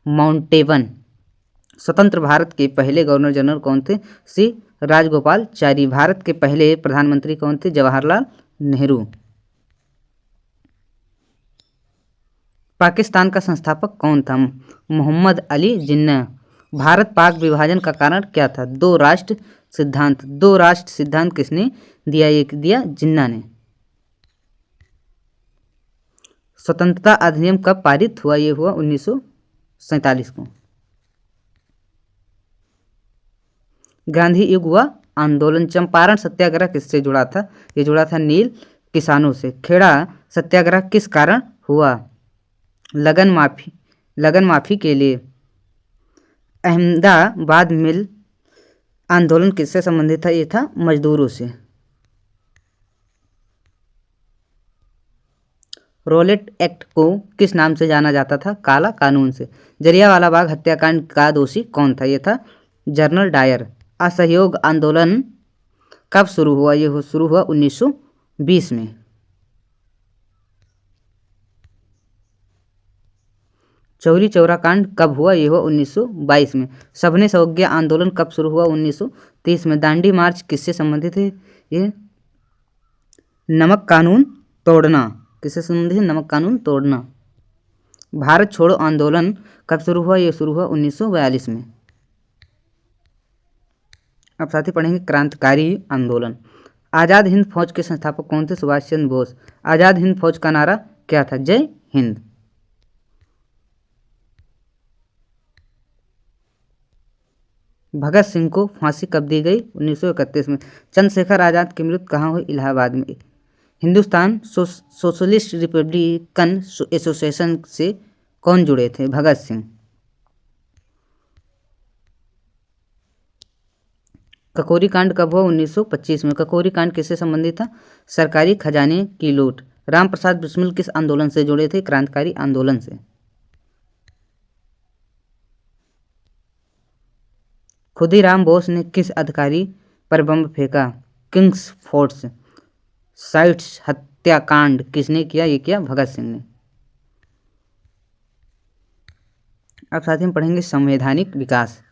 माउंटेबन। स्वतंत्र भारत के पहले गवर्नर जनरल कौन थे? श्री राजगोपालाचारी। भारत के पहले प्रधानमंत्री कौन थे? जवाहरलाल नेहरू। पाकिस्तान का संस्थापक कौन था? मोहम्मद अली जिन्ना। भारत पाक विभाजन का कारण क्या था? दो राष्ट्र सिद्धांत। दो राष्ट्र सिद्धांत किसने दिया? एक दिया जिन्ना ने। स्वतंत्रता अधिनियम कब पारित हुआ? ये हुआ 1947 को। गांधी युग हुआ आंदोलन। चंपारण सत्याग्रह किससे जुड़ा था? ये जुड़ा था नील किसानों से। खेड़ा सत्याग्रह किस कारण हुआ? लगन माफी के लिए। अहमदाबाद मिल आंदोलन किससे संबंधित था? ये था मजदूरों से। रोलेट एक्ट को किस नाम से जाना जाता था? काला कानून से। जलियांवाला बाग हत्याकांड का दोषी कौन था? ये था जनरल डायर। असहयोग आंदोलन कब शुरू हुआ? ये शुरू हुआ 1920 में। चौरी चौरा कांड कब हुआ? ये हुआ 1922 में। सबने सौज्ञा आंदोलन कब शुरू हुआ? 1930 में। दांडी मार्च किससे संबंधित है? ये नमक कानून तोड़ना। किससे संबंधित है? नमक कानून तोड़ना। भारत छोड़ो आंदोलन कब शुरू हुआ? ये शुरू हुआ 1942 में। अब साथ ही पढ़ेंगे क्रांतिकारी आंदोलन। आज़ाद हिंद फौज के संस्थापक कौन थे? सुभाष चंद्र बोस। आज़ाद हिंद फौज का नारा क्या था? जय हिंद। भगत सिंह को फांसी कब दी गई? 1931 में। चंद्रशेखर आज़ाद की मृत्यु कहाँ हुई? इलाहाबाद में। हिंदुस्तान सोशलिस्ट रिपब्लिकन एसोसिएशन से कौन जुड़े थे? भगत सिंह। ककोरी कांड कब हुआ? 1925 में। ककोरी कांड किससे संबंधित था? सरकारी खजाने की लूट। रामप्रसाद बिस्मिल किस आंदोलन से जुड़े थे? क्रांतिकारी आंदोलन से। खुदीराम बोस ने किस अधिकारी पर बम फेंका? Kings force. साइट्स हत्याकांड किसने किया? ये किया भगत सिंह ने। अब साथ ही हम पढ़ेंगे संवैधानिक विकास।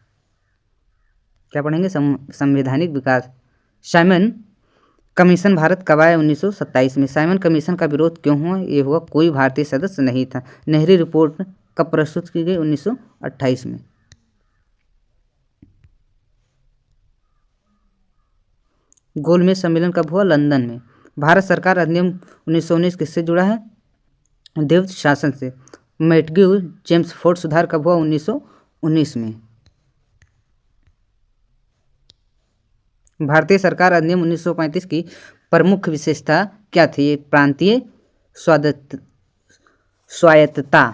क्या पढ़ेंगे? संवैधानिक विकास। साइमन कमीशन भारत कब आया? 1927 में। साइमन कमीशन का विरोध क्यों हुआ? ये हुआ कोई भारतीय सदस्य नहीं था। नेहरू रिपोर्ट कब प्रस्तुत की गई? 1928 में। गोलमेज सम्मेलन कब हुआ? लंदन में। भारत सरकार अधिनियम 1919 किससे जुड़ा है? देव शासन से। मैटग्यू चेम्सफोर्ड सुधार कब हुआ? 1919 में। भारतीय सरकार अधिनियम 1935 की प्रमुख विशेषता क्या थी? प्रांतीय स्वायत्तता।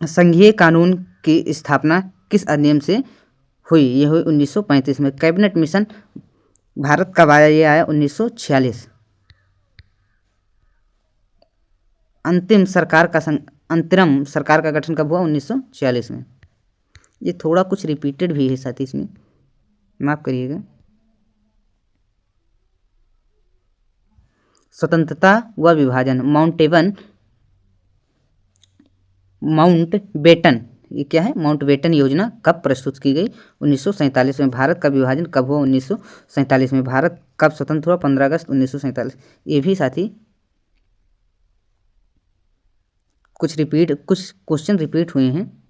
संघीय कानून की स्थापना किस अधिनियम से हुई? ये हुई 1935 में। कैबिनेट मिशन भारत कब आया? ये आया 1946। अंतिम अंतरिम सरकार का गठन कब हुआ? 1946 में। ये थोड़ा कुछ रिपीटेड भी है साथ ही इसमें, माफ करिएगा। स्वतंत्रता व विभाजन, माउंटबेटन, ये क्या है? माउंटबेटन योजना कब प्रस्तुत की गई? 1947 में। भारत का विभाजन कब हुआ? 1947 में। भारत कब स्वतंत्र हुआ? 15 अगस्त 1947। ये भी साथी कुछ क्वेश्चन रिपीट हुए हैं।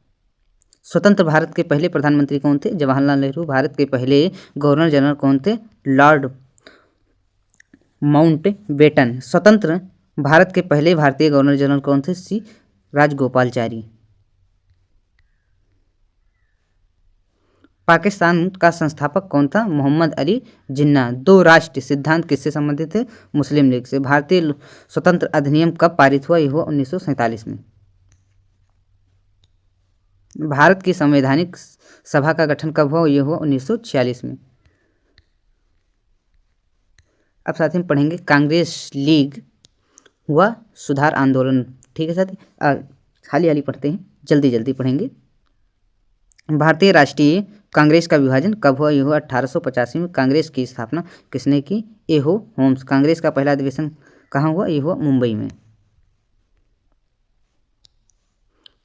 स्वतंत्र भारत के पहले प्रधानमंत्री कौन थे? जवाहरलाल नेहरू। भारत के पहले गवर्नर जनरल कौन थे? Lord Mountbatten. स्वतंत्र भारत के पहले भारतीय गवर्नर जनरल कौन थे? सी राजगोपालचारी। पाकिस्तान का संस्थापक कौन था? मोहम्मद अली जिन्ना। दो राष्ट्र सिद्धांत किससे संबंधित थे? मुस्लिम लीग से। भारतीय स्वतंत्र अधिनियम कब पारित हुआ? यह हुआ 1947 में। भारत की संवैधानिक सभा का गठन कब हुआ? यह हुआ 1946 में। अब साथ ही पढ़ेंगे कांग्रेस लीग हुआ सुधार आंदोलन। ठीक है साथी, हाली पढ़ते हैं, जल्दी जल्दी पढ़ेंगे। भारतीय राष्ट्रीय कांग्रेस का विभाजन कब हुआ? यह हुआ 1885 में। कांग्रेस की स्थापना किसने की? एहो होम्स। कांग्रेस का पहला अधिवेशन कहाँ हुआ? यह हुआ मुंबई में।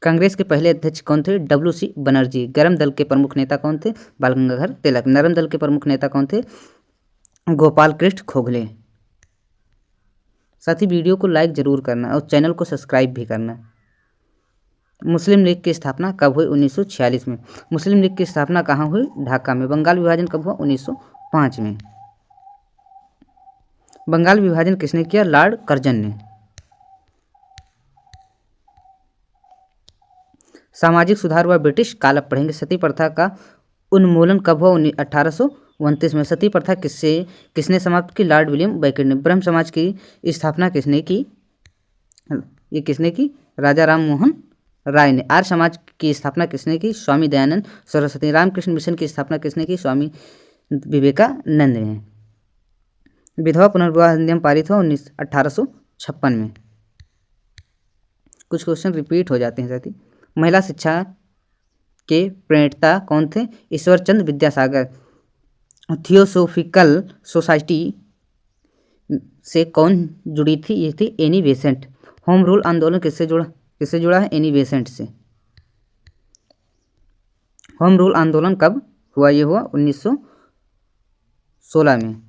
कांग्रेस के पहले अध्यक्ष कौन थे? WC बनर्जी। गर्म दल के प्रमुख नेता कौन थे? बाल गंगाधर तिलक। नरम दल के प्रमुख नेता कौन थे? गोपाल कृष्ण गोखले। साथ ही वीडियो को लाइक जरूर करना और चैनल को सब्सक्राइब भी करना। मुस्लिम लीग की स्थापना कब हुई? 1946 में। मुस्लिम लीग की स्थापना कहाँ हुई? ढाका में। बंगाल विभाजन कब हुआ? 1905 में। बंगाल विभाजन किसने किया? लॉर्ड कर्जन ने। सामाजिक सुधार व ब्रिटिश काल। अब पढ़ेंगे सती प्रथा का उन्मूलन कब हुआ? 1829 में। सती प्रथा किसने समाप्त की? लॉर्ड विलियम बेकेट ने। ब्रह्म समाज की स्थापना किसने की? ये किसने की? राजा राम मोहन राय ने। आर्य समाज की स्थापना किसने की? स्वामी दयानंद सरस्वती। रामकृष्ण मिशन की स्थापना किसने की? स्वामी विवेकानंद ने। विधवा पुनर्विवाह अधिनियम पारित हुआ 1856 में। कुछ क्वेश्चन रिपीट हो जाते हैं साथी। महिला शिक्षा के प्रणेता कौन थे? ईश्वरचंद विद्यासागर। थियोसोफिकल सोसाइटी से कौन जुड़ी थी? ये थी एनी बेसेंट। होम रूल आंदोलन किससे जुड़ा है? एनी बेसेंट से। होम रूल आंदोलन कब हुआ? ये हुआ 1916 में।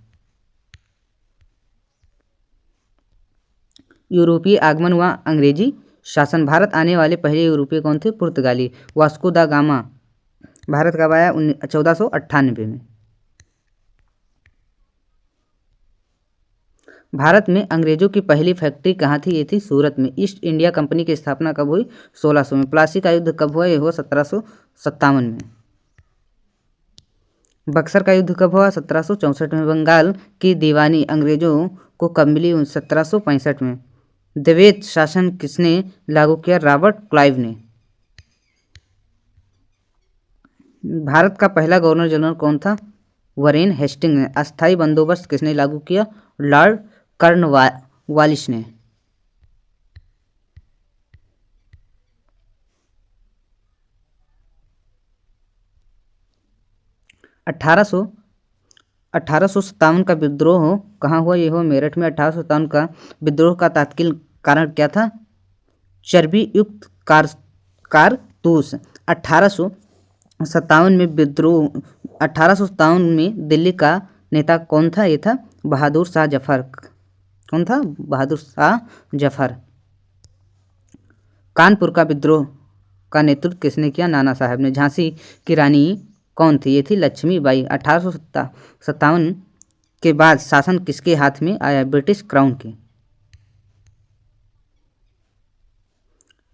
यूरोपीय आगमन व अंग्रेजी शासन। भारत आने वाले पहले यूरोपीय कौन थे? पुर्तगाली। वास्को दा गामा भारत कब आया? 1498 में। भारत में अंग्रेजों की पहली फैक्ट्री कहाँ थी? ये थी सूरत में। ईस्ट इंडिया कंपनी की स्थापना कब हुई? 1600 में। प्लासी का युद्ध कब हुआ? यह हुआ 1757 में। बक्सर का युद्ध कब हुआ? 1764 में। बंगाल की दीवानी अंग्रेजों को कब मिली? 1765 में। द्वैत शासन किसने लागू किया? रॉबर्ट क्लाइव ने। भारत का पहला गवर्नर जनरल कौन था? वरेन हेस्टिंग ने। अस्थायी बंदोबस्त किसने लागू किया? लॉर्ड कॉर्नवालिस ने। 1857 का विद्रोह कहाँ हुआ? यह हुआ मेरठ में। 1857 का विद्रोह का तात्कालिक कारण क्या था? चर्बी युक्त कारतूस। 1857 में विद्रोह 1857 में दिल्ली का नेता कौन था? ये था बहादुर शाह जफर। कौन था? बहादुर शाह जफर। कानपुर का विद्रोह का नेतृत्व किसने किया? नाना साहब ने। झांसी की रानी कौन थी? ये थी लक्ष्मीबाई। 1857 के बाद शासन किसके हाथ में आया? ब्रिटिश क्राउन के।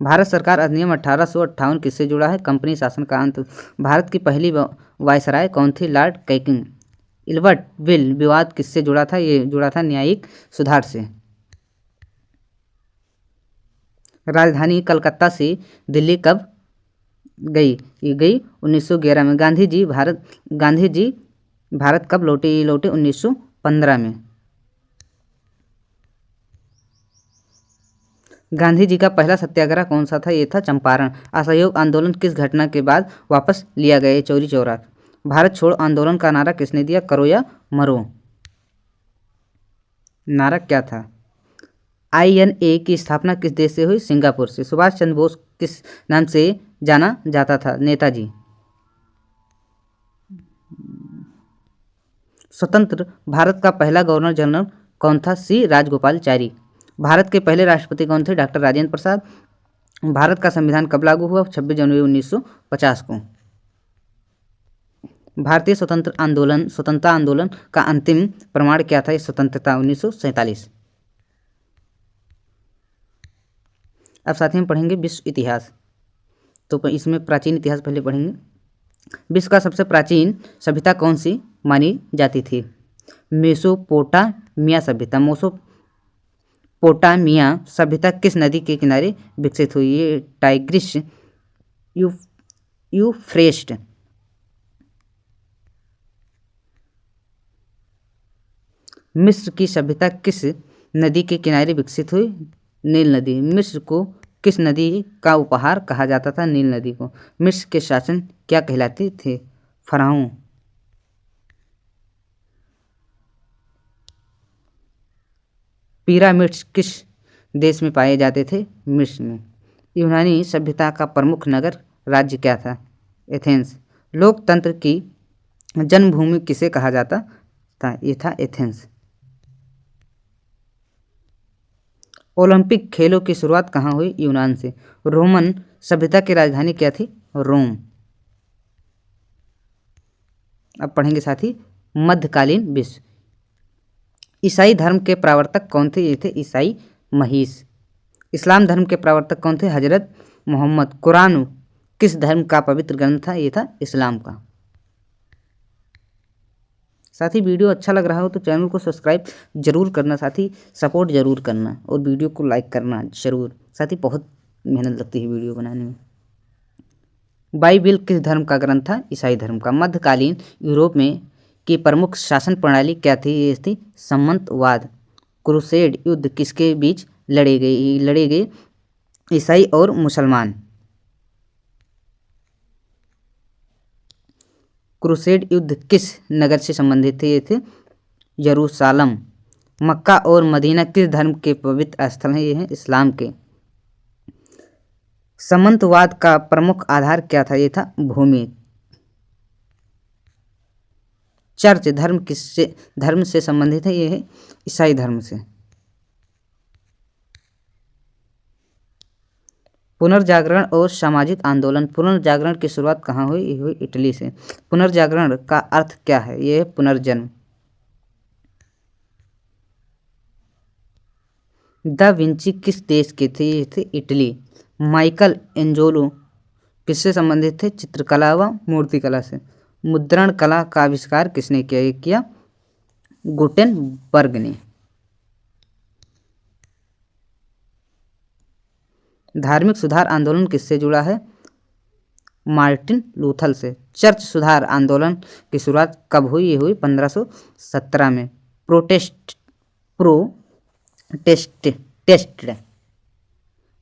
भारत सरकार अधिनियम 1858 किससे जुड़ा है? कंपनी शासन का अंत। भारत की पहली वायसराय कौन थी? Lord Canning. इल्बर्ट विल विवाद किससे जुड़ा था? ये जुड़ा था न्यायिक सुधार से। राजधानी कलकत्ता से दिल्ली कब गई? ये गई 1911 में। गांधी जी भारत कब लौटे? 1915 में। गांधी जी का पहला सत्याग्रह कौन सा था? ये था चंपारण। असहयोग आंदोलन किस घटना के बाद वापस लिया गया? चौरी चौरा। भारत छोड़ो आंदोलन का नारा किसने दिया? करो या मरो। नारा क्या था? INA की स्थापना किस देश से हुई? सिंगापुर से। सुभाष चंद्र बोस किस नाम से जाना जाता था? नेताजी। स्वतंत्र भारत का पहला गवर्नर जनरल कौन था? C राजगोपालचारी। भारत के पहले राष्ट्रपति कौन थे? डॉक्टर राजेंद्र प्रसाद। भारत का संविधान कब लागू हुआ? 26 जनवरी 1950 को। भारतीय स्वतंत्रता आंदोलन का अंतिम प्रमाण क्या था? स्वतंत्रता 1947। अब साथ ही हम पढ़ेंगे विश्व इतिहास। तो इसमें प्राचीन इतिहास पहले पढ़ेंगे। विश्व का सबसे प्राचीन सभ्यता कौन सी मानी जाती थी? मेसोपोटामिया सभ्यता। मेसोपोटामिया सभ्यता किस नदी के किनारे विकसित हुई? ये टाइग्रिस यूफ्रेट। मिस्र की सभ्यता किस नदी के किनारे विकसित हुई? नील नदी। मिस्र को किस नदी का उपहार कहा जाता था? नील नदी को। मिस्र के शासन क्या कहलाते थे? फराऊं। पिरामिड्स किस देश में पाए जाते थे? मिस्र में। यूनानी सभ्यता का प्रमुख नगर राज्य क्या था? एथेंस। लोकतंत्र की जन्मभूमि किसे कहा जाता था? ये था एथेंस। ओलंपिक खेलों की शुरुआत कहाँ हुई? यूनान से। रोमन सभ्यता की राजधानी क्या थी? रोम। अब पढ़ेंगे साथी मध्यकालीन विश्व। ईसाई धर्म के प्रवर्तक कौन थे? ये थे ईसाई महीस। इस्लाम धर्म के प्रवर्तक कौन थे? हजरत मोहम्मद। कुरान किस धर्म का पवित्र ग्रंथ था? ये था इस्लाम का। साथी वीडियो अच्छा लग रहा हो तो चैनल को सब्सक्राइब जरूर करना साथी, सपोर्ट जरूर करना और वीडियो को लाइक करना जरूर साथी। बहुत मेहनत लगती है वीडियो बनाने में। बाइबिल किस धर्म का ग्रंथ था? ईसाई धर्म का। मध्यकालीन यूरोप में की प्रमुख शासन प्रणाली क्या थी? ये थी सामंतवाद। क्रूसेड युद्ध किसके बीच लड़े गए? ईसाई और मुसलमान। क्रूसेड युद्ध किस नगर से संबंधित थे? ये थे यरूशलेम। मक्का और मदीना किस धर्म के पवित्र स्थल हैं? ये हैं इस्लाम के। सामंतवाद का प्रमुख आधार क्या था? ये था भूमि। चर्च धर्म से संबंधित है? ये है ईसाई धर्म से। पुनर्जागरण और सामाजिक आंदोलन। पुनर्जागरण की शुरुआत कहाँ हुई? ये हुई इटली से। पुनर्जागरण का अर्थ क्या है? ये है पुनर्जन्म। दा विंची किस देश के थे? ये थे इटली। माइकल एंजेलो किससे संबंधित थे? चित्रकला व मूर्तिकला से। मुद्रण कला का आविष्कार किसने किया? गुटेनबर्ग ने। धार्मिक सुधार आंदोलन किससे जुड़ा है? मार्टिन लूथर से। चर्च सुधार आंदोलन की शुरुआत कब हुई? ये हुई 1517 में। प्रोटेस्ट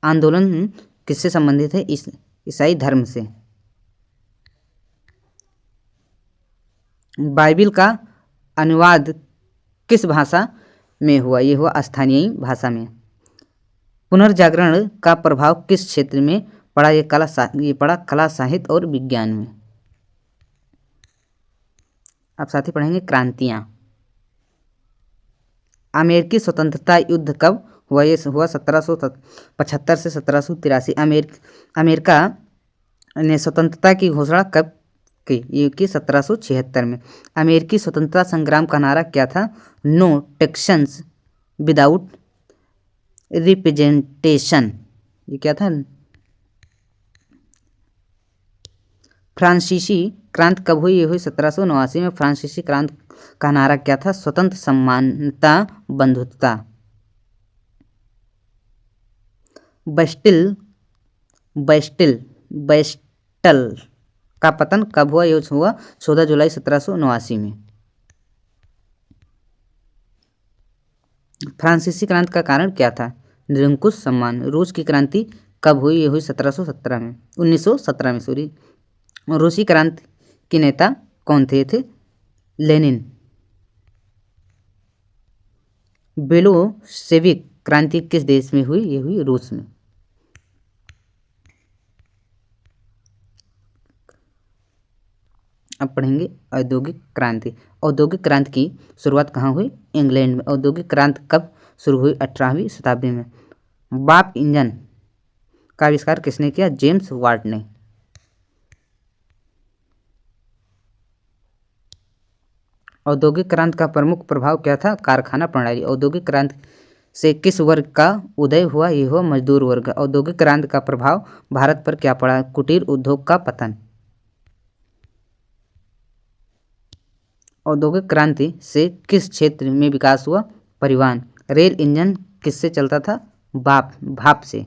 आंदोलन किससे संबंधित है? ईसाई धर्म से। बाइबिल का अनुवाद किस भाषा में हुआ? ये हुआ स्थानीय भाषा में। पुनर्जागरण का प्रभाव किस क्षेत्र में पड़ा? ये पड़ा कला, साहित्य और विज्ञान में। अब साथी पढ़ेंगे क्रांतियाँ। अमेरिकी स्वतंत्रता युद्ध कब हुआ? ये हुआ 1775 से 1783। अमेरिका ने स्वतंत्रता की घोषणा कब की? ये की 1776 में। अमेरिकी स्वतंत्रता संग्राम का नारा क्या था? No taxation without representation. ये क्या था? फ्रांसीसी क्रांति कब हुई? ये हुई 1789 में। फ्रांसीसी क्रांति का नारा क्या था? स्वतंत्र, समानता, बंधुत्वता। बेस्टल का पतन कब हुआ? ये हुआ 14 जुलाई 1789 में। फ्रांसीसी क्रांति का कारण क्या था? निरंकुश सम्मान। रूस की क्रांति कब हुई? ये हुई 1717 में, 1917 में सॉरी। रूसी क्रांति के नेता कौन थे? ये थे लेनिन। बेलोशेविक क्रांति किस देश में हुई? ये हुई रूस में। अब पढ़ेंगे औद्योगिक क्रांति। औद्योगिक क्रांति की शुरुआत कहाँ हुई? इंग्लैंड में। औद्योगिक क्रांति कब शुरू हुई? 18वीं शताब्दी में। वाप इंजन का आविष्कार किसने किया? जेम्स वाट ने। औद्योगिक क्रांति का प्रमुख प्रभाव क्या था? कारखाना प्रणाली। औद्योगिक क्रांति से किस वर्ग का उदय हुआ? ये हुआ मजदूर वर्ग। औद्योगिक क्रांति का प्रभाव भारत पर क्या पड़ा? कुटीर उद्योग का पतन। औद्योगिक क्रांति से किस क्षेत्र में विकास हुआ? परिवहन। रेल इंजन किससे चलता था? भाप से।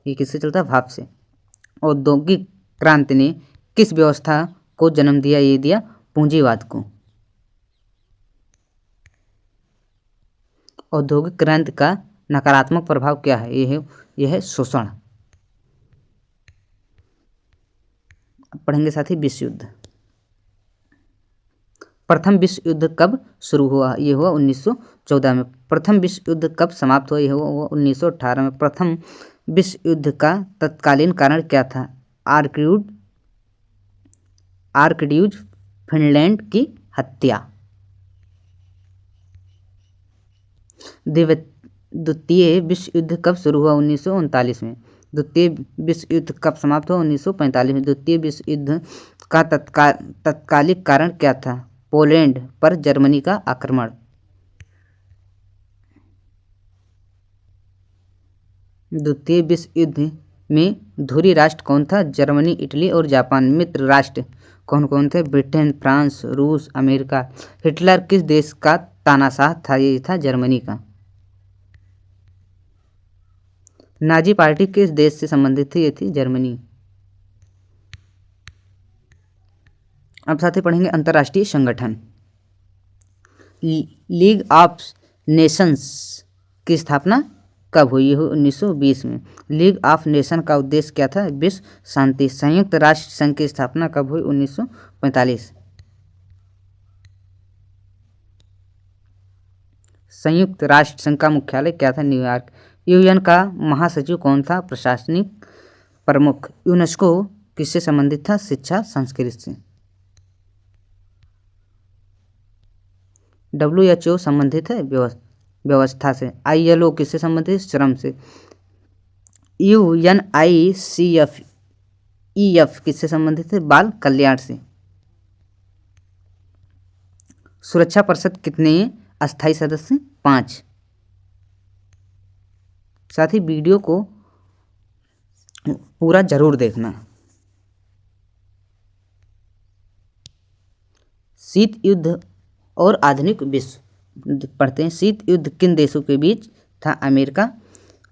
ये किससे चलता? भाप से। औद्योगिक क्रांति ने किस व्यवस्था को जन्म दिया? ये दिया पूंजीवाद को। औद्योगिक क्रांति का नकारात्मक प्रभाव क्या है? यह है शोषण। पढ़ेंगे साथी विश्व युद्ध। प्रथम विश्व युद्ध कब शुरू हुआ? ये हुआ 1914 में। प्रथम विश्व युद्ध कब समाप्त हुआ? ये हुआ 1918 में। प्रथम विश्व युद्ध का तत्कालीन कारण क्या था? आर्कड्यूज फिनलैंड की हत्या। द्वितीय विश्व युद्ध कब शुरू हुआ? 1939 में। द्वितीय विश्व युद्ध कब समाप्त हुआ? 1945 में। द्वितीय विश्व युद्ध का तत्कालिक कारण क्या था? पोलैंड पर जर्मनी का आक्रमण। द्वितीय विश्व युद्ध में धुरी राष्ट्र कौन था? जर्मनी, इटली और जापान। मित्र राष्ट्र कौन कौन थे? ब्रिटेन, फ्रांस, रूस, अमेरिका। हिटलर किस देश का तानाशाह था? ये था जर्मनी का। नाजी पार्टी किस देश से संबंधित थी? ये थी जर्मनी। अब साथ ही पढ़ेंगे अंतर्राष्ट्रीय संगठन। लीग ऑफ नेशंस की स्थापना कब हुई? 1920 में। लीग ऑफ नेशन का उद्देश्य क्या था? विश्व शांति। संयुक्त राष्ट्र संघ की स्थापना कब हुई? 1945। संयुक्त राष्ट्र संघ का मुख्यालय क्या था? न्यूयॉर्क। यूएन का महासचिव कौन था? प्रशासनिक प्रमुख। यूनेस्को किससे संबंधित था? शिक्षा संस्कृति से। WHO संबंधित है व्यवस्था से। ILO किससे संबंधित? श्रम से। UNICEF किससे संबंधित है? बाल कल्याण से। सुरक्षा परिषद कितने अस्थायी सदस्य? 5। साथ ही वीडियो को पूरा जरूर देखना। शीत युद्ध और आधुनिक विश्व पढ़ते हैं। शीत युद्ध किन देशों के बीच था? अमेरिका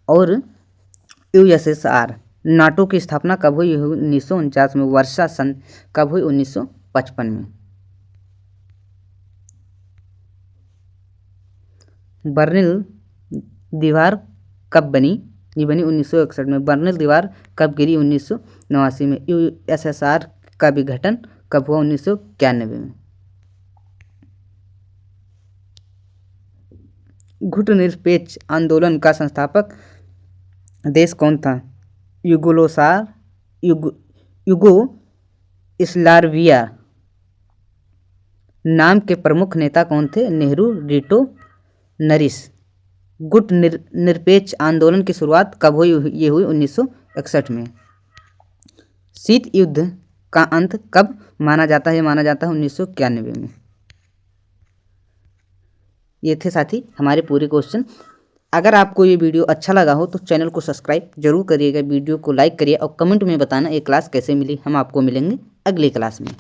और USSR। नाटो की स्थापना कब हुई? 1949 में। वर्षा संधि कब हुई? 1955 में। बर्लिन दीवार कब बनी? ये बनी 1961 में। बर्लिन दीवार कब गिरी? 1989 में। USSR का विघटन कब हुआ? 1991 में। गुटनिरपेक्ष आंदोलन का संस्थापक देश कौन था? युगोस्लाविया। नाम के प्रमुख नेता कौन थे? Nehru, Tito, nourish. गुट निरपेक्ष आंदोलन की शुरुआत कब हुई? ये हुई 1961 में। शीत युद्ध का अंत कब माना जाता है? माना जाता है 1991 में। ये थे साथी हमारे पूरे क्वेश्चन। अगर आपको ये वीडियो अच्छा लगा हो तो चैनल को सब्सक्राइब जरूर करिएगा, वीडियो को लाइक करिए और कमेंट में बताना ये क्लास कैसे मिली। हम आपको मिलेंगे अगली क्लास में।